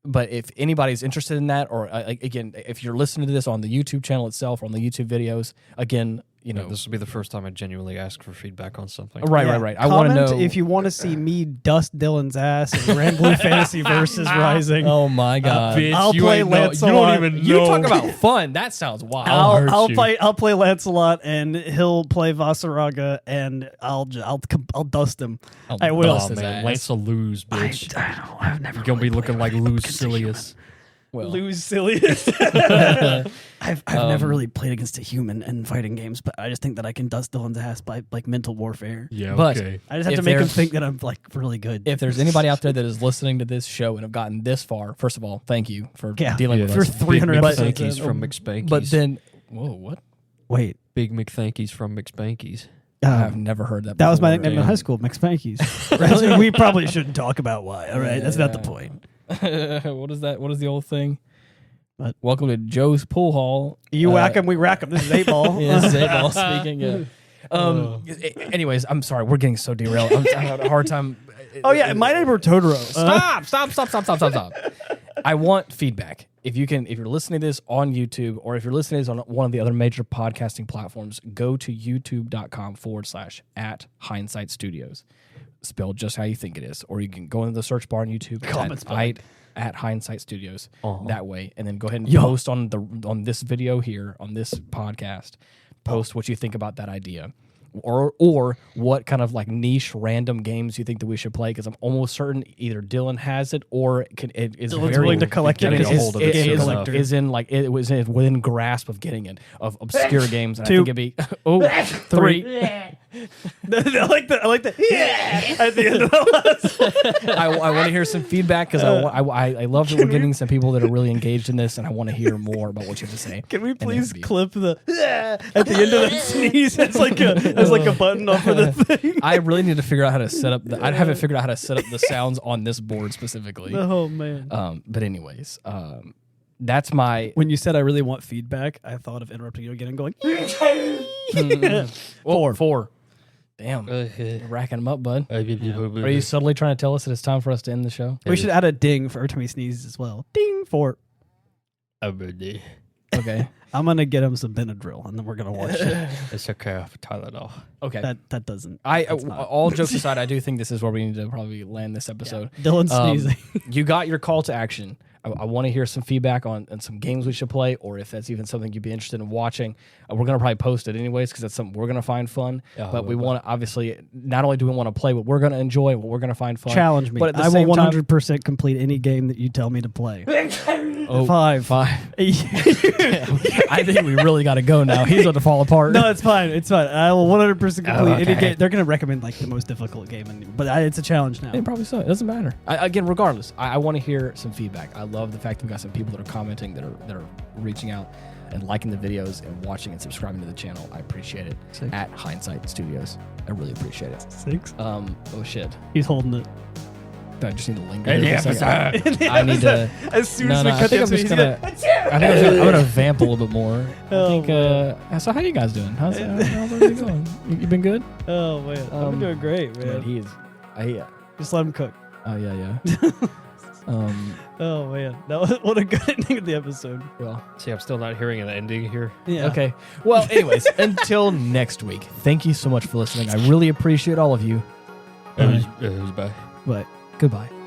Speaker 1: but if anybody's interested in that, or again, if you're listening to this on the YouTube channel itself or on the YouTube videos, again.
Speaker 3: This will be the first time I genuinely ask for feedback on something.
Speaker 1: Right. I want to know
Speaker 2: if you want to see me dust Dylan's ass in Grand Blue Fantasy versus Rising.
Speaker 1: Oh my god!
Speaker 3: Bitch,
Speaker 2: I'll play Lancelot.
Speaker 3: You don't even know.
Speaker 1: You talk about fun. That sounds wild.
Speaker 2: I'll play Lancelot, and he'll play Vasaraga, and I'll dust him. I will.
Speaker 3: Oh man, Lance will lose, bitch.
Speaker 2: I know. I've never.
Speaker 3: You're gonna be looking like Lucilius.
Speaker 2: Lose Silius. I've never really played against a human in fighting games, but I just think that I can dust Dylan's ass by like mental warfare.
Speaker 3: Yeah,
Speaker 1: but
Speaker 3: okay.
Speaker 2: I just have to make him think that I'm like really good.
Speaker 1: If there's anybody out there that is listening to this show and have gotten this far, first of all, thank you for dealing with
Speaker 2: for
Speaker 1: us.
Speaker 2: 300
Speaker 3: episodes from McSpankies.
Speaker 1: But then, whoa, what?
Speaker 2: Wait,
Speaker 3: Big McThankies from McSpankies.
Speaker 1: I've never heard that.
Speaker 2: That was my nickname in high school, McSpankies. We probably shouldn't talk about why. All right, that's not the point.
Speaker 1: What is that? What is the old thing?
Speaker 2: What?
Speaker 1: Welcome to Joe's Pool Hall.
Speaker 2: You whack 'em, we rack 'em. This is 8-Ball.
Speaker 1: Yeah, this is 8-Ball speaking. Yeah. Anyways, I'm sorry. We're getting so derailed. I'm having a hard time.
Speaker 2: Oh yeah, my neighbor Totoro.
Speaker 1: Stop. I want feedback. If you're listening to this on YouTube, or if you're listening to this on one of the other major podcasting platforms, go to youtube.com/@Hindsight Studios. Spelled just how you think it is. Or you can go into the search bar on YouTube at Hindsight Studios that way, and then go ahead and post on this video here, on this podcast, post what you think about that idea. Or what kind of like niche random games you think that we should play, because I'm almost certain either Dylan has it or it is
Speaker 2: Dylan's willing to collect it.
Speaker 1: Is in like it was within grasp of getting it, of obscure games. And
Speaker 2: 2.
Speaker 1: I think it'd be 3.
Speaker 2: I like the at the end of the last.
Speaker 1: I want to hear some feedback, because I love that we're getting some people that are really engaged in this, and I want to hear more about what you have to say.
Speaker 2: Can we please clip the at the end of that sneeze? It's like a button up for the thing.
Speaker 1: I really need to figure out how to set up. I haven't figured out how to set up the sounds on this board specifically.
Speaker 2: Oh man.
Speaker 1: But anyways, that's my.
Speaker 2: When you said I really want feedback, I thought of interrupting you again and going.
Speaker 1: Four. Damn. You're racking them up, bud. Are you subtly trying to tell us that it's time for us to end the show?
Speaker 2: We should add a ding for every time he sneezes as well. Ding, 4.
Speaker 1: Okay.
Speaker 2: I'm going to get him some Benadryl, and then we're going to watch it.
Speaker 3: It's okay for Tylenol.
Speaker 1: Okay.
Speaker 2: That doesn't.
Speaker 1: All jokes aside, I do think this is where we need to probably land this episode.
Speaker 2: Yeah. Dylan's sneezing.
Speaker 1: You got your call to action. I want to hear some feedback on some games we should play, or if that's even something you'd be interested in watching. We're going to probably post it anyways because that's something we're going to find fun. But we want to, obviously, not only do we want to play what we're going to enjoy, what we're going to find fun.
Speaker 2: Challenge me.
Speaker 1: But
Speaker 2: I will 100% complete any game that you tell me to play. 5.
Speaker 1: I think we really got to go now. He's about to fall apart.
Speaker 2: No, it's fine. It's fine. I will 100% complete any game. They're going to recommend like the most difficult game, but it's a challenge now.
Speaker 1: It probably so. It doesn't matter. Again, regardless, I want to hear some feedback. I love the fact that we've got some people that are commenting, that are reaching out and liking the videos and watching and subscribing to the channel. I appreciate it.
Speaker 2: 6.
Speaker 1: At Hindsight Studios. I really appreciate it.
Speaker 2: 6.
Speaker 1: Oh shit.
Speaker 2: He's holding it.
Speaker 1: I just need to linger.
Speaker 3: In the episode.
Speaker 1: I need to.
Speaker 2: As soon as we cut
Speaker 1: I think I'm just gonna. I'm gonna vamp a little bit more. I think. So how you guys doing? How's everything going? You been good?
Speaker 2: Oh man, I'm doing great, man. Just let him cook.
Speaker 1: Oh yeah.
Speaker 2: Oh man, what a good ending of the episode.
Speaker 1: Well,
Speaker 3: see, I'm still not hearing an ending here.
Speaker 2: Yeah.
Speaker 1: Okay. Well, anyways, until next week. Thank you so much for listening. I really appreciate all of you.
Speaker 3: Bye.
Speaker 2: But
Speaker 1: goodbye.